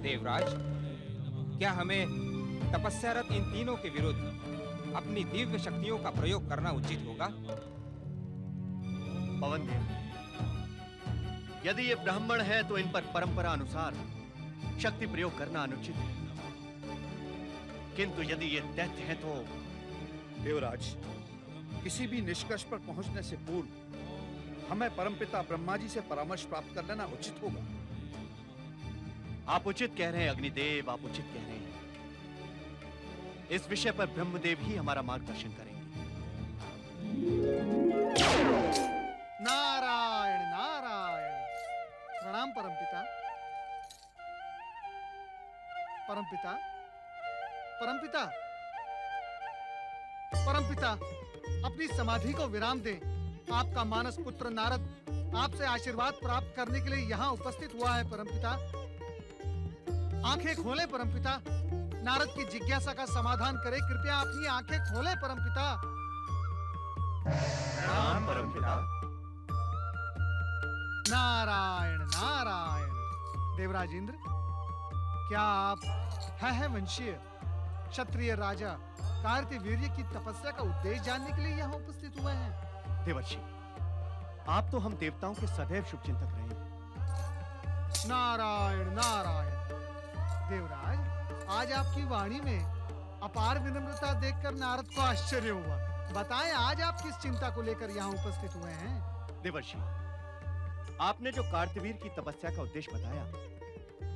देवराज, क्या हमें तपस्यारत इन तीनों के विरुद्ध अपनी दिव्य शक्तियों का प्रयोग करना उचित होगा। पवन देव, यदि ये ब्राह्मण है तो इन पर परंपरा अनुसार शक्ति प्रयोग करना अनुचित है, किंतु यदि ये दैत्य है तो देवराज, किसी भी निष्कर्ष पर पहुंचने से पूर्व हमें परमपिता ब्रह्मा जी से परामर्श प्राप्त कर लेना उचित होगा। आप उचित कह रहे हैं अग्निदेव, आप उचित कह रहे हैं। इस विषय पर ब्रह्मदेव ही हमारा मार्गदर्शन करेंगे। नारायण नारायण। प्रणाम परमपिता। परमपिता, परमपिता, परमपिता, अपनी समाधि को विराम दें। आपका मानस पुत्र नारद आपसे आशीर्वाद प्राप्त करने के लिए यहाँ उपस्थित हुआ है परमपिता। आंखें खोलें परमपिता। नारद की जिज्ञासा का समाधान करें, कृपया अपनी आंखें खोलें परमपिता। प्रणाम परमपिता। नारायण नारायण। देवराज इंद्र, क्या आप है वंशीय क्षत्रिय राजा कार्तवीर्य की तपस्या का उद्देश्य जानने के लिए यहाँ उपस्थित हुए हैं? देवर्षि, आप तो हम देवताओं के सदैव शुभचिंतक रहे हैं। नारायण नारायण। देवराज, आज आपकी वाणी में अपार विनम्रता देखकर नारद को आश्चर्य हुआ। बताएं, आज आप किस चिंता को लेकर यहाँ उपस्थित हुए हैं? देवर्षि, आपने जो कार्तवीर की तपस्या का उद्देश्य बताया,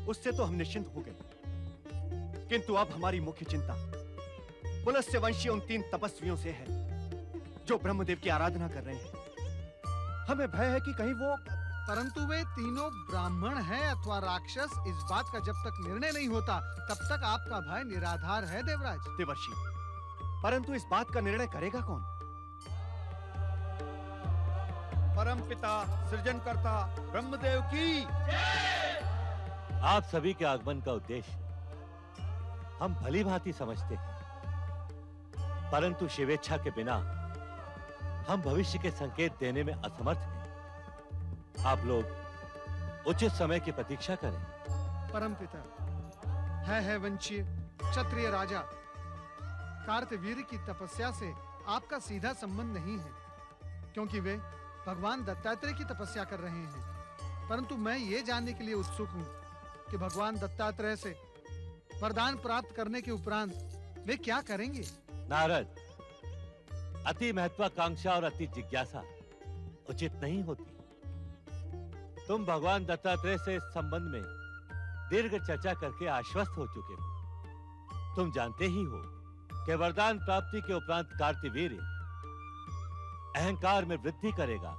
उससे तो हम निश्चिंत हो गए, किंतु अब हमारी मुख्य चिंता पुलस्त्य वंशीय उन 3 तपस्वियों से है जो ब्रह्मदेव की आराधना कर रहे हैं। हमें भय है कि कहीं वो... परंतु वे तीनों ब्राह्मण हैं अथवा राक्षस, इस बात का जब तक निर्णय नहीं होता तब तक आपका भय निराधार है देवराज। देवर्षि, परंतु इस बात का निर्णय करेगा कौन? परमपिता सृजनकर्ता ब्रह्मदेव की। आप सभी के आगमन का उद्देश्य हम भली भांति समझते हैं, परंतु शिवेच्छा के बिना हम भविष्य के संकेत देने में असमर्थ हैं। आप लोग उचित समय की प्रतीक्षा करें। परमपिता, है वंशीय क्षत्रिय राजा कार्तवीर्य की तपस्या से आपका सीधा संबंध नहीं है, क्योंकि वे भगवान दत्तात्रेय की तपस्या कर रहे हैं। परंतु मैं ये जानने के लिए उत्सुक हूँ कि भगवान दत्तात्रेय से वरदान प्राप्त करने के उपरांत वे क्या करेंगे? नारद, अति महत्वाकांक्षा और अति जिज्ञासा उचित नहीं होती। तुम भगवान दत्तात्रेय से इस संबंध में दीर्घ चर्चा करके आश्वस्त हो चुके हो। तुम जानते ही हो कि वरदान प्राप्ति के उपरांत कार्तवीर्य अहंकार में वृद्धि करेगा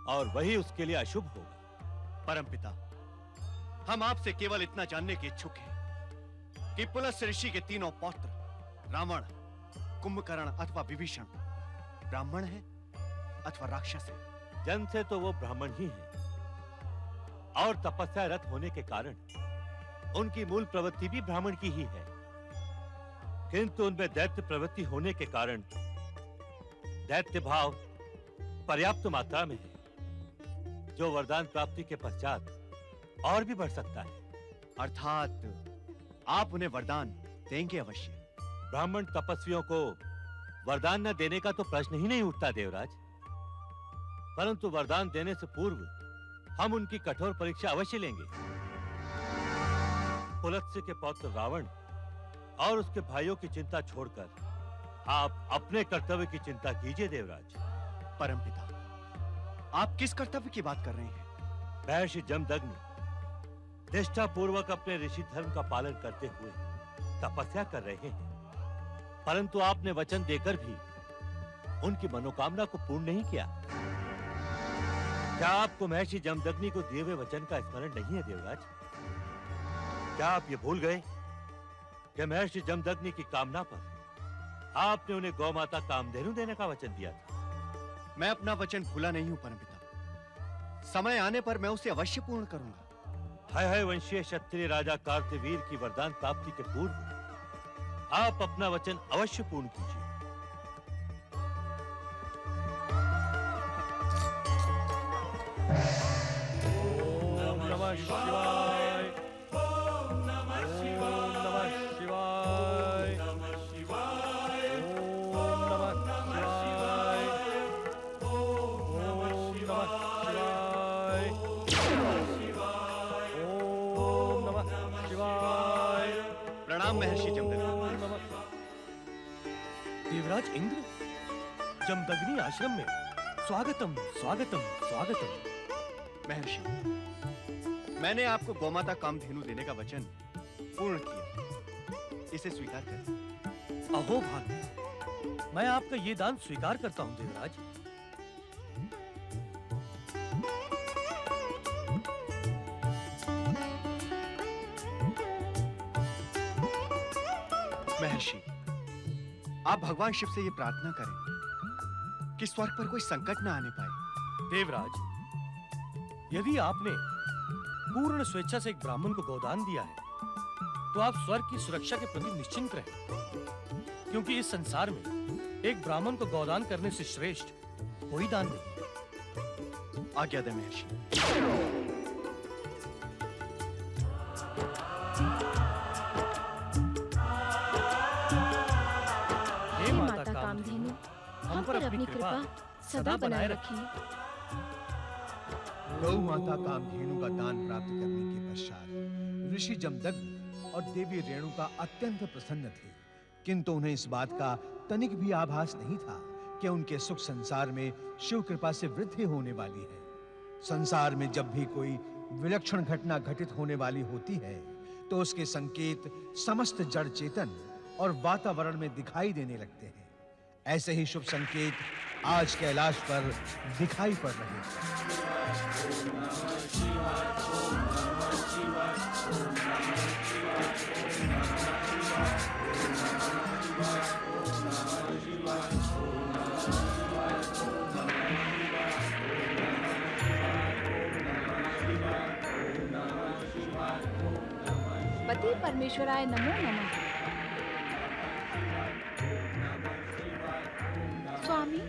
और वही उसके लिए अशुभ होगा। परमपिता, हम आपसे केवल इतना जानने के इच्छुक हैं कि पुलस्त्य ऋषि के तीनों पौत्र रावण, कुंभकर्ण अथवा विभीषण ब्राह्मण है अथवा राक्षस है। जन्म से तो वो ब्राह्मण ही हैं और तपस्या रत होने के कारण उनकी मूल प्रवृत्ति भी ब्राह्मण की ही है, किंतु उनमें दैत्य प्रवृत्ति होने के कारण दैत्य भाव पर्याप्त मात्रा में है, जो वरदान प्राप्ति के पश्चात और भी बढ़ सकता है। अर्थात आप उन्हें वरदान देंगे अवश्य। ब्राह्मण तपस्वियों को वरदान न देने का तो प्रश्न ही नहीं उठता देवराज, परंतु वरदान देने से पूर्व हम उनकी कठोर परीक्षा अवश्य लेंगे। पुलस्त्य के पौत्र रावण और उसके भाइयों की चिंता छोड़कर आप अपने कर्तव्य की चिंता कीजिए देवराज। परमपिता, आप किस कर्तव्य की बात कर रहे हैं? महर्षि जमदग्नि निष्ठा पूर्वक अपने ऋषि धर्म का पालन करते हुए तपस्या कर रहे हैं, परंतु आपने वचन देकर भी उनकी मनोकामना को पूर्ण नहीं किया। क्या आपको महर्षि जमदग्नि को दिए हुए वचन का स्मरण नहीं है देवराज? क्या आप ये भूल गए कि महर्षि जमदग्नि की कामना पर आपने उन्हें गौ माता कामधेनु देने का वचन दिया था? मैं अपना वचन भूला नहीं हूं परमपिता। समय आने पर मैं उसे अवश्य पूर्ण करूंगा। है वंशीय क्षत्रिय राजा कार्तवीर की वरदान प्राप्ति के पूर्व आप अपना वचन अवश्य पूर्ण कीजिए। ओम नमः शिवाय। ओम नमः शिवाय। प्रणाम महर्षि जमदग्नि। देवराज इंद्र, जमदग्नि आश्रम में स्वागतम स्वागतम स्वागतम। महर्षि, मैंने आपको गोमाता कामधेनु देने का वचन पूर्ण किया, इसे स्वीकार करें। अहो भानु, मैं आपका ये दान स्वीकार करता हूँ देवराज। महर्षि, आप भगवान शिव से ये प्रार्थना करें कि स्वर्ग पर कोई संकट न आने पाए। देवराज, यदि आपने पूर्ण स्वेच्छा से एक ब्राह्मण को गोदान दिया है, तो आप स्वर्ग की सुरक्षा के प्रति निश्चिंत रहें, क्योंकि इस संसार में एक ब्राह्मण को गोदान करने से श्रेष्ठ कोई दान नहीं। आज्ञा दे महर्षि। हे माता कामधेनु, हम पर अपनी कृपा सदा बनाए रखिए। गौ माता कामधेनु का दान प्राप्त करने के पश्चात ऋषि जमदग्नि और देवी रेणुका अत्यंत प्रसन्न थे, किंतु उन्हें इस बात का तनिक भी आभास नहीं था कि उनके सुख संसार में शिव कृपा से वृद्धि होने वाली है। संसार में जब भी कोई विलक्षण घटना घटित होने वाली होती है, तो उसके संकेत समस्त जड़ चेतन और वातावरण में दिखाई देने लगते हैं। ऐसे ही शुभ संकेत आज कैलाश पर दिखाई पड़ रहे हैं। पति परमेश्वराय नमो नमः। स्वामी,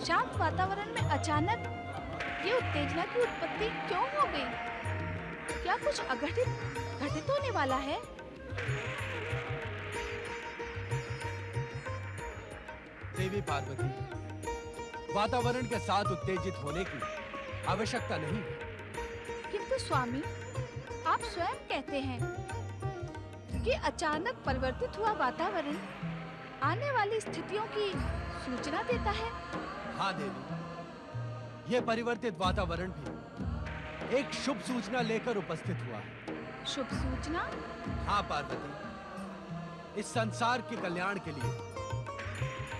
शांत वातावरण में अचानक ये उत्तेजना की उत्पत्ति क्यों हो गई? क्या कुछ अघटित घटित होने वाला है? देवी पार्वती, वातावरण के साथ उत्तेजित होने की आवश्यकता नहीं है। किंतु स्वामी, आप स्वयं कहते हैं कि अचानक परिवर्तित हुआ वातावरण आने वाली स्थितियों की सूचना देता है। हाँ देवी, यह परिवर्तित वातावरण भी एक शुभ सूचना लेकर उपस्थित हुआ है। शुभ सूचना? हाँ पार्वती, इस संसार के कल्याण के लिए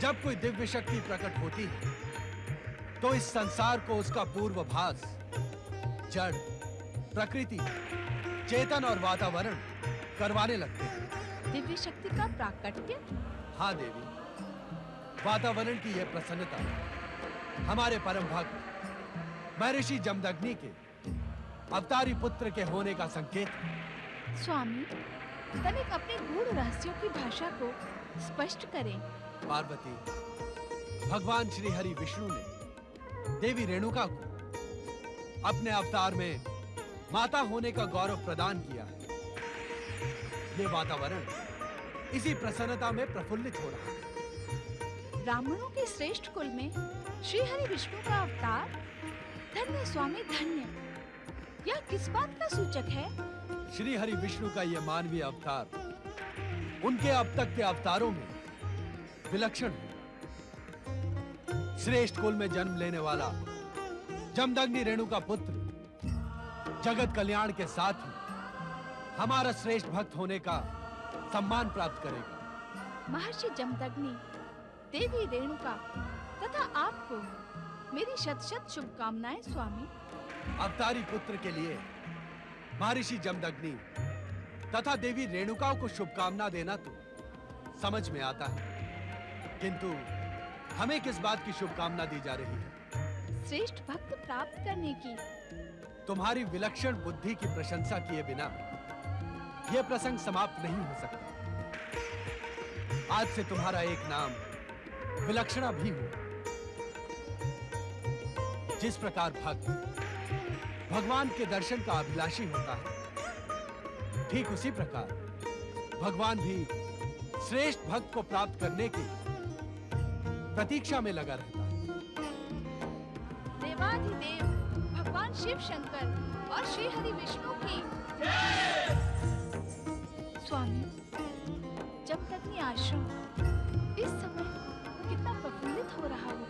जब कोई दिव्य शक्ति प्रकट होती है, तो इस संसार को उसका पूर्वाभास जड़, प्रकृति, चेतन और वातावरण करवाने लगते हैं। दिव्य शक्ति का प्राकट्य? हाँ देवी, वातावरण की यह प्रसन्नता हमारे परम भक्त महर्षि जमदग्नि के अवतारी पुत्र के होने का संकेत है। स्वामी, तनिक अपने गूढ़ रहस्यों की भाषा को स्पष्ट करें। पार्वती, भगवान श्री हरि विष्णु ने देवी रेणुका को अपने अवतार में माता होने का गौरव प्रदान किया है। ये वातावरण इसी प्रसन्नता में प्रफुल्लित हो रहा है। ब्राह्मणों के श्रेष्ठ कुल में श्री हरि विष्णु का अवतार? धन्य स्वामी, धन्य। यह किस बात का सूचक है? श्री हरि विष्णु का यह मानवीय अवतार उनके अब तक के अवतारों में विलक्षण है। श्रेष्ठ कुल में जन्म लेने वाला जमदग्नि रेणुका पुत्र जगत कल्याण के साथ ही हमारा श्रेष्ठ भक्त होने का सम्मान प्राप्त करेगा। महर्षि जमदग्नि, देवी रेणुका तथा आपको मेरी शत शत शुभकामनाएं स्वामी। अवतारी पुत्र के लिए महर्षि जमदग्नि तथा देवी रेणुका को शुभकामना देना तो समझ में आता है, किंतु हमें किस बात की शुभकामना दी जा रही है? श्रेष्ठ भक्त प्राप्त करने की। तुम्हारी विलक्षण बुद्धि की प्रशंसा किए बिना यह प्रसंग समाप्त नहीं हो सकता। आज से तुम्हारा एक नाम विलक्षणा भी हो। जिस प्रकार भक्त भगवान के दर्शन का अभिलाषी होता है, ठीक उसी प्रकार भगवान भी श्रेष्ठ भक्त को प्राप्त करने की प्रतीक्षा में लगा रहता है। देवाधिदेव भगवान शिव शंकर और श्री हरि विष्णु की। स्वामी, अपनी आश्रम इस समय कितना प्रफुल्लित हो रहा होगा।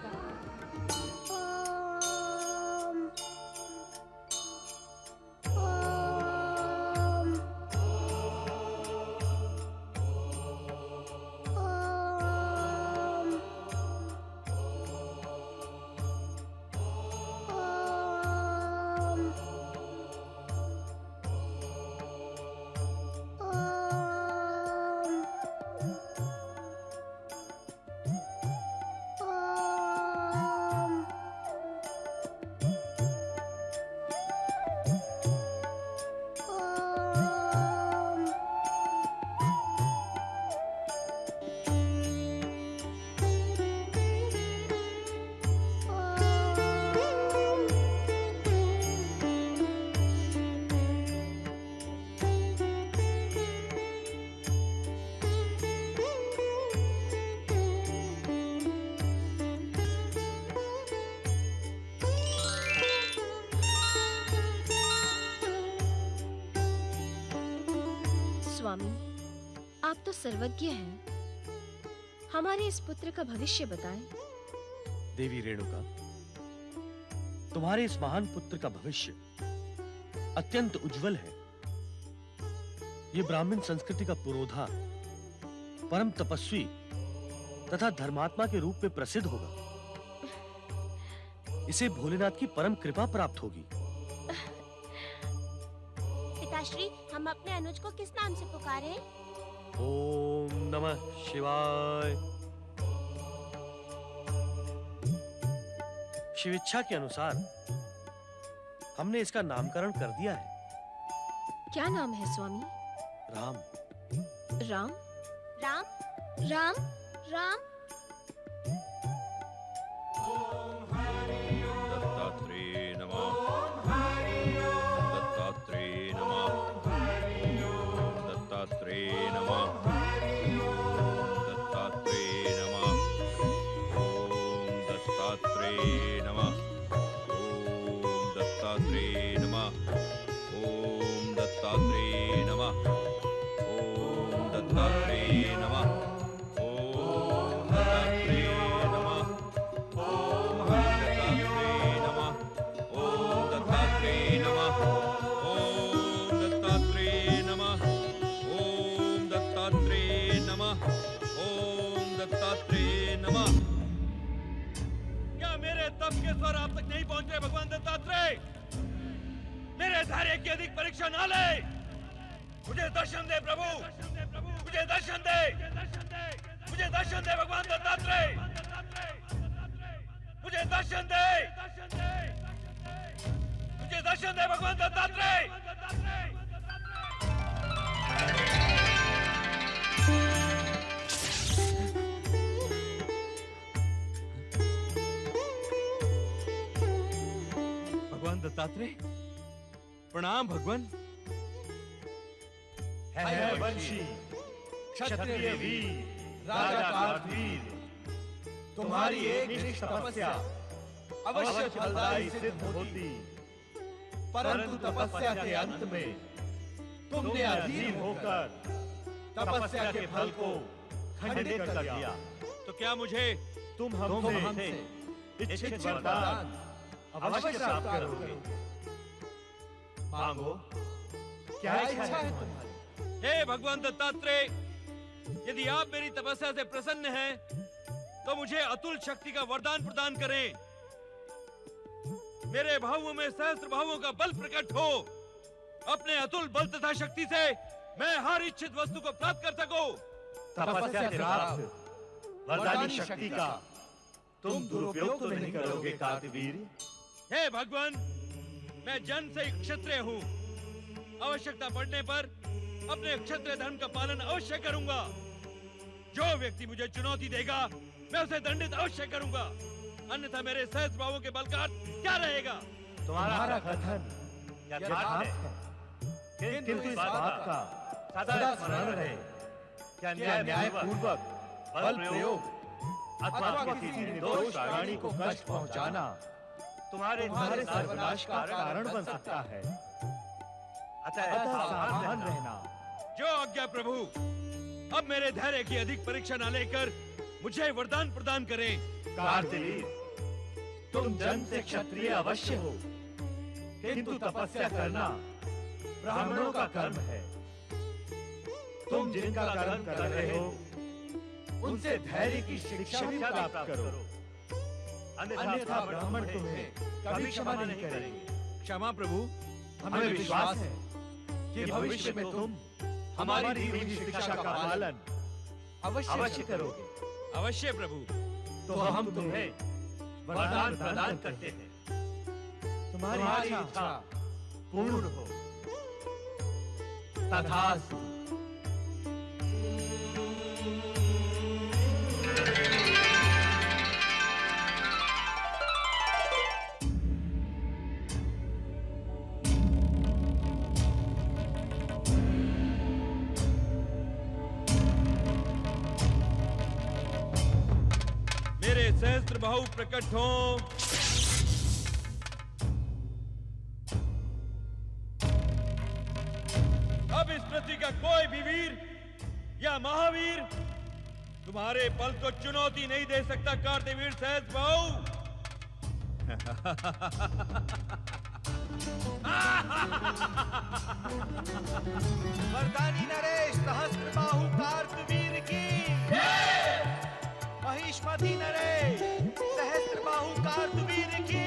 स्वामी, आप तो सर्वज्ञ हैं। हमारे इस पुत्र का भविष्य बताएं। देवी रेणुका, तुम्हारे इस महान पुत्र का भविष्य अत्यंत उज्जवल है। ये ब्राह्मण संस्कृति का पुरोधा, परम तपस्वी तथा धर्मात्मा के रूप में प्रसिद्ध होगा। इसे भोलेनाथ की परम कृपा प्राप्त होगी। पिताश्री, हम अपने अनुज को किस नाम से पुकारें? ओम नमः शिवाय। शिवेच्छा के अनुसार हमने इसका नामकरण कर दिया है। क्या नाम है स्वामी? राम। राम? राम? राम? राम? दत्तात्रेय नमः। दत्तात्रेय नमः। दत्तात्रेय नमः। दत्तात्रेय नमः। ओम दत्तात्रेय नमः। ओम दत्तात्रेय नमः। ओम दत्तात्रेय नमः। ओम दत्तात्रेय नमः। ओम दत्तात्रेय नमः। ओम दत्तात्रेय नमः। ओम दत्तात्रेय नमः। ओम दत्तात्रेय नमः। ओम दत्तात्रेय नमः। ओम दत्तात्रेय नमः। क्या मेरे तप के स्वर आप तक नहीं पहुंचे भगवान दत्तात्रेय? मेरे धैर्य की अधिक परीक्षा ना ले। मुझे दर्शन दे प्रभु। मुझे दर्शन दे। मुझे दर्शन दे भगवान दत्तात्रेय। मुझे दर्शन दे। मुझे दर्शन दे भगवान दत्तात्रेय। भगवान दत्तात्रेय, प्रणाम भगवान। है वंशी, क्षत्रिय वीर, राजा कार्तवीर, तुम्हारी एक निष्ठ तपस्या अवश्य फलदायी सिद्ध होती, परंतु तपस्या के अंत में तुमने अधीर होकर तपस्या के फल को खंडित कर दिया। तो क्या मुझे तुम हमसे इच्छित वरदान अवश्य प्राप्त करोगे। मांगो, क्या इच्छा है तुम्हारी? हे भगवान दत्तात्रेय, यदि आप मेरी तपस्या से प्रसन्न हैं, तो मुझे अतुल शक्ति का वरदान प्रदान करें। मेरे भावों में सहस्त्र भावों का बल प्रकट हो। अपने अतुल बल तथा शक्ति से मैं हर इच्छित वस्तु को प्राप्त कर सकूं। तपस्या से प्राप्त वरदानी शक्ति का तुम दुरुपयोग तो नहीं करोगे कार्तवीर? हे भगवान, मैं जन्म से क्षत्रिय हूँ। आवश्यकता पड़ने पर अपने क्षत्रिय धर्म का पालन अवश्य करूंगा। जो व्यक्ति मुझे चुनौती देगा, मैं उसे दंडित अवश्य करूंगा। अन्यथा मेरे सहस्त्र भावों के बल का अर्थ क्या रहेगा? तुम्हारा कथन यथार्थ है, किंतु इस बात का सदा स्मरण रहे, क्या न्यायपूर्वक बल प्रयोग अथवा किसी निर्दोष प्राणी को कष्ट पहुंचाना तुम्हारे सर्वनाश का कारण बन सकता है। अतः सावधान रहना। जो आज्ञा प्रभु। अब मेरे धैर्य की अधिक परीक्षा न लेकर मुझे वरदान प्रदान करें। कार्तवीर, तुम जन्म से क्षत्रिय अवश्य हो, किंतु तपस्या करना ब्राह्मणों का कर्म है। तुम जिनका कर्म कर रहे हो उनसे धैर्य की शिक्षा भी प्राप्त करो, अन्यथा ब्राह्मण तुम्हें कभी क्षमा नहीं करेंगे। क्षमा प्रभु, हमें विश्वास है कि भविष्य में तुम हमारी दी हुई शिक्षा का पालन अवश्य करोगे। अवश्य प्रभु। तो हम तुम्हें वरदान प्रदान करते हैं, तुम्हारी इच्छा पूर्ण हो। तथास्तु। मेरे सहस्त्र बाहु प्रकट हो। अब इस पृथ्वी का कोई भी वीर या महावीर तुम्हारे बल को चुनौती नहीं दे सकता। कार्तवीर सहस्त्र बाहु। वरदानी नरेश सहस्त्रबाहु कार्तवीर की, महिष्मती नरेश सहस्त्रबाहु कार्तवीर की,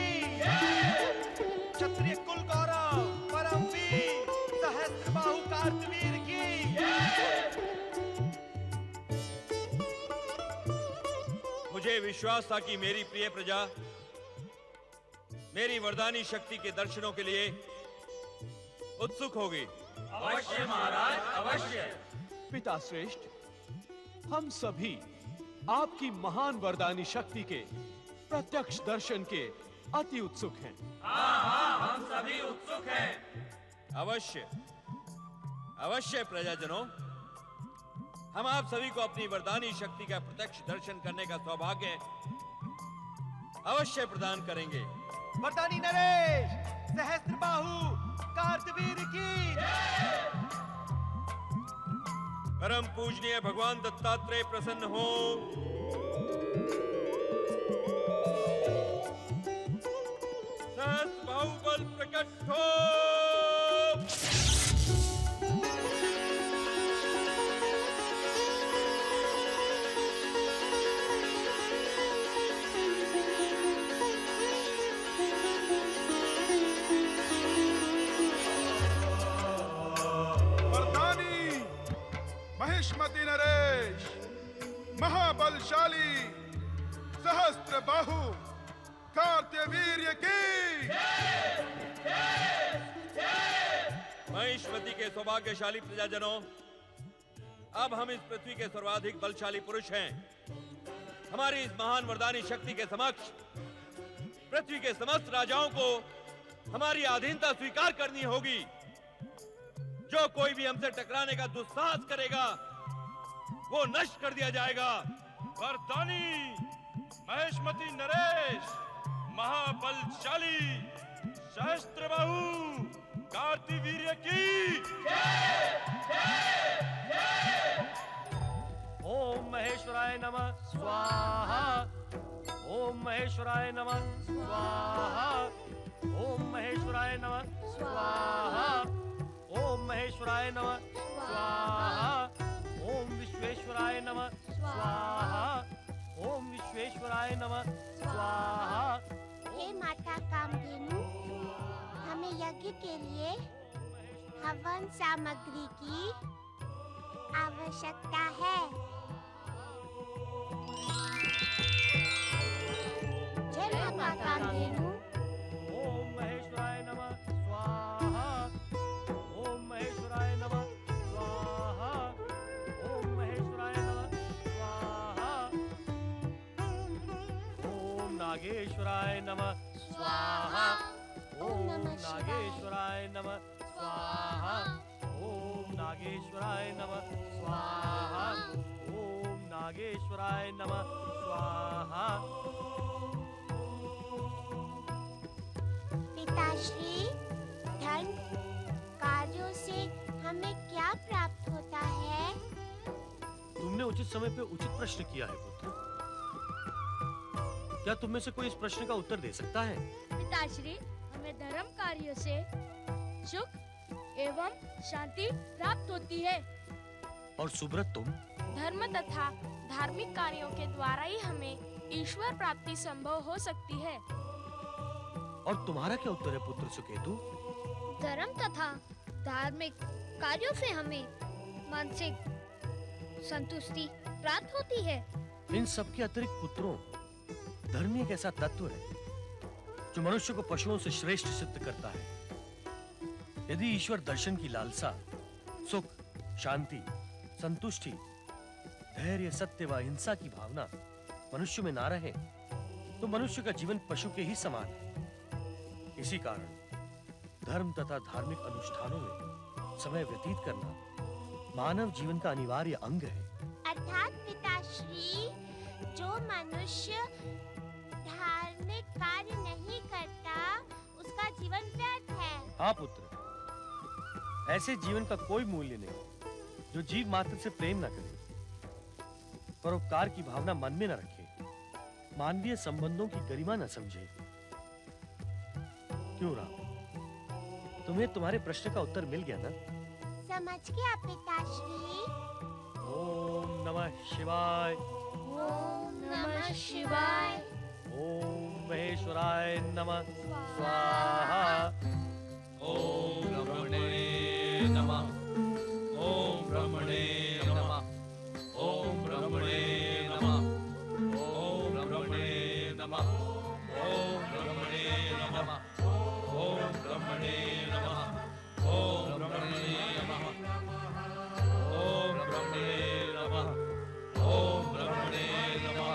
क्षत्रिय कुल गौरव परमवीर सहस्त्रबाहु कार्तवीर की। मुझे विश्वास था कि मेरी प्रिय प्रजा मेरी वरदानी शक्ति के दर्शनों के लिए उत्सुक होगी। अवश्य महाराज, अवश्य। पिता श्रेष्ठ, हम सभी आपकी महान वरदानी शक्ति के प्रत्यक्ष दर्शन के अति उत्सुक हैं। हाँ, हम सभी उत्सुक हैं। अवश्य अवश्य प्रजाजनों, हम आप सभी को अपनी वरदानी शक्ति का प्रत्यक्ष दर्शन करने का सौभाग्य अवश्य प्रदान करेंगे। वरदानी नरेश सहस्त्रबाहु कार्तवीर की, परम पूजनीय भगवान दत्तात्रेय प्रसन्न हो। सहस्त्र बाहुबल प्रकट हो। महिष्मती नरेश महाबलशाली सहस्त्र बाहु कार्तवीर्य की। महिष्मती के सौभाग्यशाली प्रजाजनों, अब हम इस पृथ्वी के सर्वाधिक बलशाली पुरुष हैं। हमारी इस महान वरदानी शक्ति के समक्ष पृथ्वी के समस्त राजाओं को हमारी अधीनता स्वीकार करनी होगी। जो कोई भी हमसे टकराने का दुस्साहस करेगा वो नष्ट कर दिया जाएगा। वरदानी महिष्मती नरेश महाबलशाली सहस्त्रबाहु कार्तवीर्य की। ओम महेश्वराय नमः स्वाहा। ओम महेश्वराय नमः स्वाहा। ओम महेश्वराय नमः स्वाहा। ओम महेश्वराय नमः स्वाहा। ओम विश्वेश्वराय नमः स्वाहा। ओम विश्वेश्वराय नमः स्वाहा। हे माता कामधेनु, हमें यज्ञ के लिए हवन सामग्री की आवश्यकता है। जय माता कामधेनु। ओम महेश्वराय नमः स्वाहा। ओम महेश्वराय नमः स्वाहा। ओम महेश्वराय नमः स्वाहा। ओम नागेश्वराय नमः स्वाहा। ओम नागेश्वराय नमः स्वाहा। ओम नागेश्वराय नमः स्वाहा। ओम नागेश्वराय नमः स्वाहा। पिताश्री, धन कार्यों से हमें क्या प्राप्त होता है? तुमने उचित समय पे उचित प्रश्न किया है पुत्र। क्या तुम में से कोई इस प्रश्न का उत्तर दे सकता है? पिताश्री, हमें धर्म कार्यों से सुख एवं शांति प्राप्त होती है। और सुब्रत तुम? धर्म तथा धार्मिक कार्यों के द्वारा ही हमें ईश्वर प्राप्ति संभव हो सकती है। और तुम्हारा क्या उत्तर है पुत्र सुकेतु? धर्म तथा धार्मिक कार्यों से हमें मानसिक संतुष्टि प्राप्त होती है। इन सब के अतिरिक्त पुत्रों, धर्म एक ऐसा तत्व है जो मनुष्य को पशुओं से श्रेष्ठ सिद्ध करता है। यदि ईश्वर दर्शन की लालसा, सुख, शांति, संतुष्टि, धैर्य, सत्य व अहिंसा की भावना मनुष्य में ना रहे तो मनुष्य का जीवन पशु के ही समान है। इसी कारण धर्म तथा धार्मिक अनुष्ठानों में समय व्यतीत करना मानव जीवन का अनिवार्य अंग है। अर्थात पिताश्री, जो मनुष्य धार्मिक कार्य नहीं करता उसका जीवन व्यर्थ है। हाँ पुत्र, ऐसे जीवन का कोई मूल्य नहीं जो जीव मात्र से प्रेम न करे, परोपकार की भावना मन में न रखे, मानवीय संबंधों की गरिमा न समझे। क्यों राम, तुम्हें तुम्हारे प्रश्न का उत्तर मिल गया ना? समझ गया पिताश्री। ओम नमः शिवाय। ओम नमः शिवाय। ओम महेश्वराय नमः स्वाहा। ओम ब्रह्मणे नमः। ओम ब्रह्मणे नमः। ओम ब्रह्मणे नमः। ओम ब्रह्मणे नमः। ओम ब्रह्मणे नमः। ओम ब्रह्मणे नमः। ओम ब्रह्मणे नमः। ओम ब्रह्मणे नमः। ओम ब्रह्मणे नमः।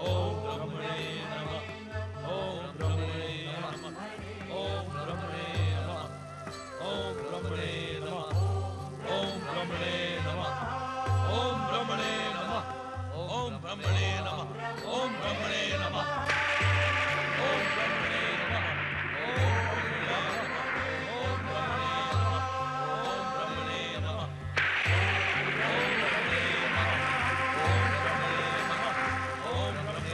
ओम ब्रह्मणे नमः। ओम ब्रह्मणे नमः। ओम ब्रह्मणे नमः। ओम ब्रह्मणे नमः। ओम ब्रह्मणे नमः। ओम ब्रह्मणे नमः। ओम ब्रह्मणे नमः। ओम ब्रह्मणे नमः।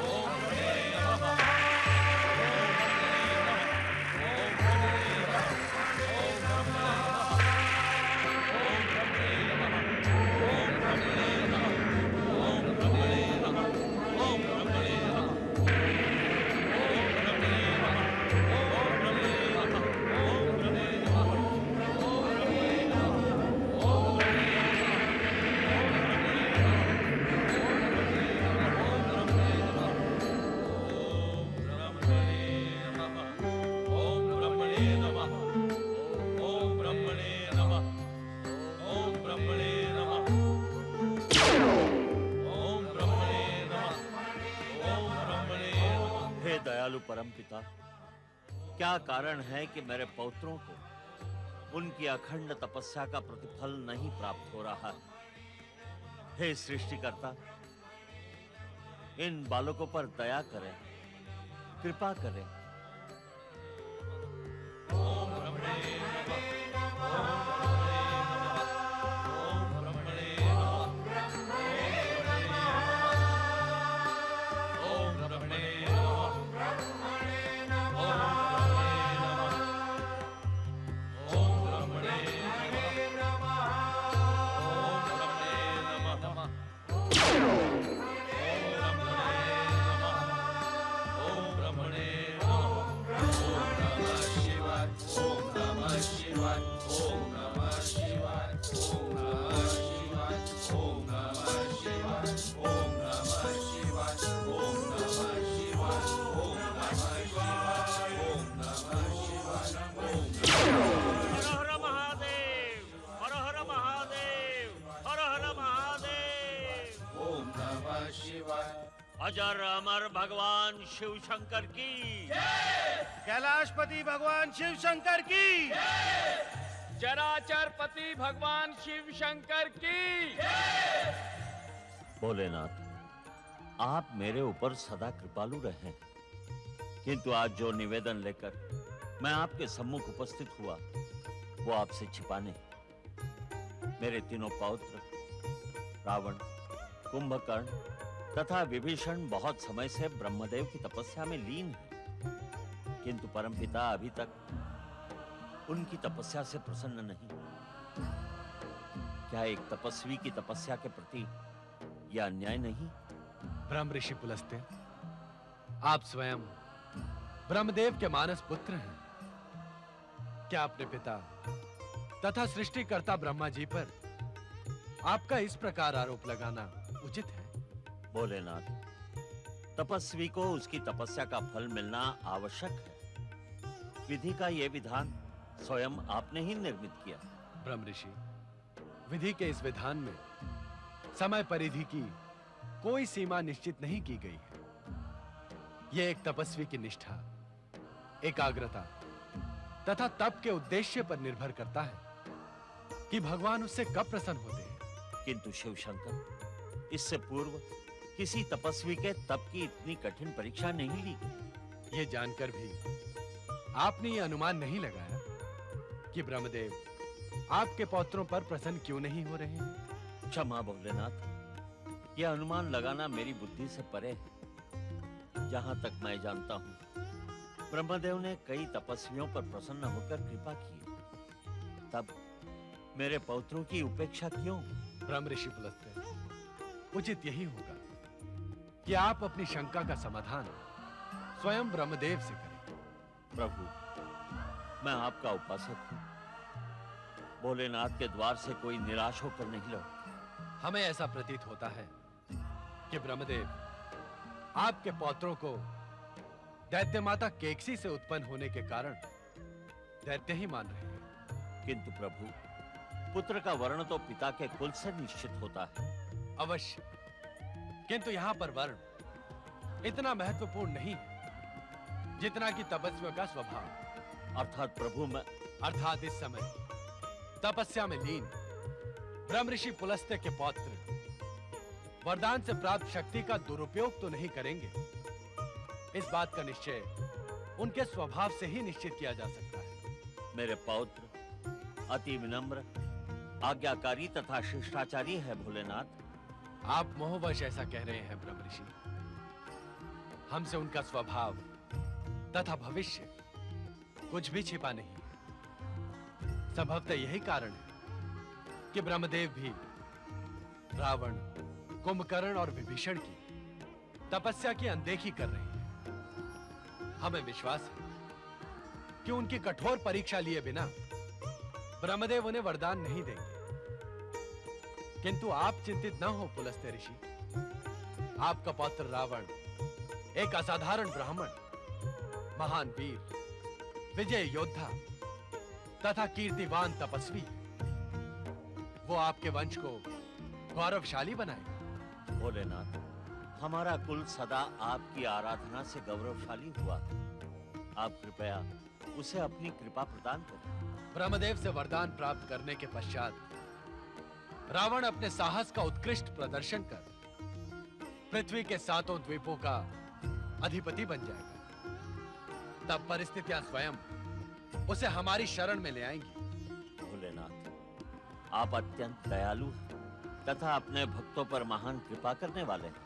ओम ब्रह्मणे नमः। परमपिता, क्या कारण है कि मेरे पौत्रों को उनकी अखंड तपस्या का प्रतिफल नहीं प्राप्त हो रहा है? हे सृष्टिकर्ता, इन बालकों पर दया करें, कृपा करें। अजर अमर भगवान शिव शंकर की, कैलाशपति भगवान शिव शंकर की, चराचरपति भगवान शिव शंकर की। भोलेनाथ, आप मेरे ऊपर सदा कृपालु रहे, किंतु आज जो निवेदन लेकर मैं आपके सम्मुख उपस्थित हुआ वो आपसे छिपाने। मेरे तीनों पौत्र रावण, कुंभकर्ण तथा विभीषण बहुत समय से ब्रह्मदेव की तपस्या में लीन हैं, किंतु परमपिता अभी तक उनकी तपस्या से प्रसन्न नहीं। क्या एक तपस्वी की तपस्या के प्रति यह अन्याय नहीं? ब्रह्म ऋषि पुलस्त्य, आप स्वयं ब्रह्मदेव के मानस पुत्र हैं। क्या अपने पिता तथा सृष्टिकर्ता ब्रह्मा जी पर आपका इस प्रकार आरोप लगाना उचित है? भोलेनाथ, तपस्वी को उसकी तपस्या का फल मिलना आवश्यक है। विधि का यह विधान स्वयं आपने ही निर्मित किया। ब्रह्म ऋषि, विधि के इस विधान में समय परिधि की कोई सीमा निश्चित नहीं की गई है। यह एक तपस्वी की निष्ठा, एकाग्रता तथा तप के उद्देश्य पर निर्भर करता है कि भगवान उससे कब प्रसन्न होते हैं। किंतु शिव शंकर, इससे पूर्व किसी तपस्वी के तप की इतनी कठिन परीक्षा नहीं ली। ये जानकर भी आपने ये अनुमान नहीं लगाया कि ब्रह्मदेव आपके पौत्रों पर प्रसन्न क्यों नहीं हो रहे हैं? क्षमा भोलेनाथ, यह अनुमान लगाना मेरी बुद्धि से परे है। जहां तक मैं जानता हूं, ब्रह्मदेव ने कई तपस्वियों पर प्रसन्न होकर कृपा की, तब मेरे पौत्रों की उपेक्षा क्यों? ब्रह्म ऋषि पुलस्त्य, उचित यही होगा कि आप अपनी शंका का समाधान स्वयं ब्रह्मदेव से करें। प्रभु, मैं आपका उपासक हूं। भोलेनाथ के द्वार से कोई निराश होकर नहीं लौटा। हमें ऐसा प्रतीत होता है कि ब्रह्मदेव आपके पौत्रों को दैत्य माता केकसी से उत्पन्न होने के कारण दैत्य ही मान रहे हैं। किंतु प्रभु, पुत्र का वर्ण तो पिता के कुल से निश्चित होता है। अवश्य, किंतु यहाँ पर वर्ण इतना महत्वपूर्ण नहीं है जितना कि तपस्वियों का स्वभाव। अर्थात प्रभु, मैं अर्थात इस समय तपस्या में लीन ब्रह्म ऋषि पुलस्त्य के पौत्र वरदान से प्राप्त शक्ति का दुरुपयोग तो नहीं करेंगे। इस बात का निश्चय उनके स्वभाव से ही निश्चित किया जा सकता है। मेरे पौत्र अति विनम्र, आज्ञाकारी तथा शिष्टाचारी है भोलेनाथ। आप मोहवश ऐसा कह रहे हैं ब्रह्म ऋषि। हमसे उनका स्वभाव तथा भविष्य कुछ भी छिपा नहीं है। संभवतः यही कारण है कि ब्रह्मदेव भी रावण, कुंभकर्ण और विभीषण की तपस्या की अनदेखी कर रहे हैं। हमें विश्वास है कि उनकी कठोर परीक्षा लिए बिना ब्रह्मदेव उन्हें वरदान नहीं देंगे। किंतु आप चिंतित न हो पुलस्त्य ऋषि। आपका पौत्र रावण एक असाधारण ब्राह्मण, महान वीर, विजय योद्धा तथा कीर्तिवान तपस्वी है। वो आपके वंश को गौरवशाली बनाएगा। भोलेनाथ, हमारा कुल सदा आपकी आराधना से गौरवशाली हुआ। आप कृपया उसे अपनी कृपा प्रदान करें। ब्रह्मदेव से वरदान प्राप्त करने के पश्चात रावण अपने साहस का उत्कृष्ट प्रदर्शन कर पृथ्वी के 7 द्वीपों का अधिपति बन जाएगा। तब परिस्थितियां स्वयं उसे हमारी शरण में ले आएंगी। भोलेनाथ, आप अत्यंत दयालु तथा अपने भक्तों पर महान कृपा करने वाले हैं।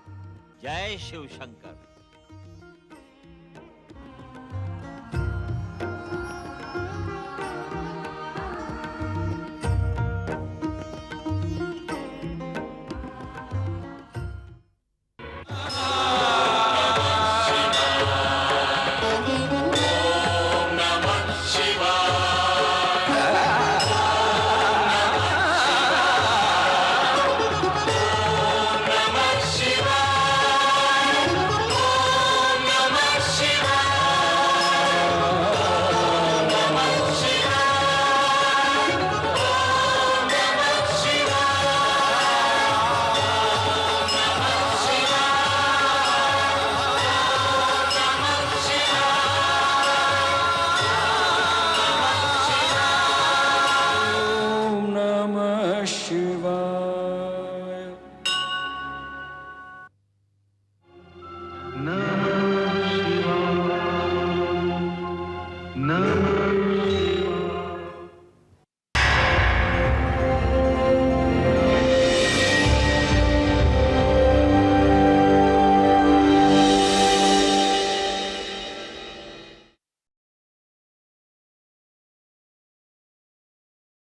जय शिव शंकर।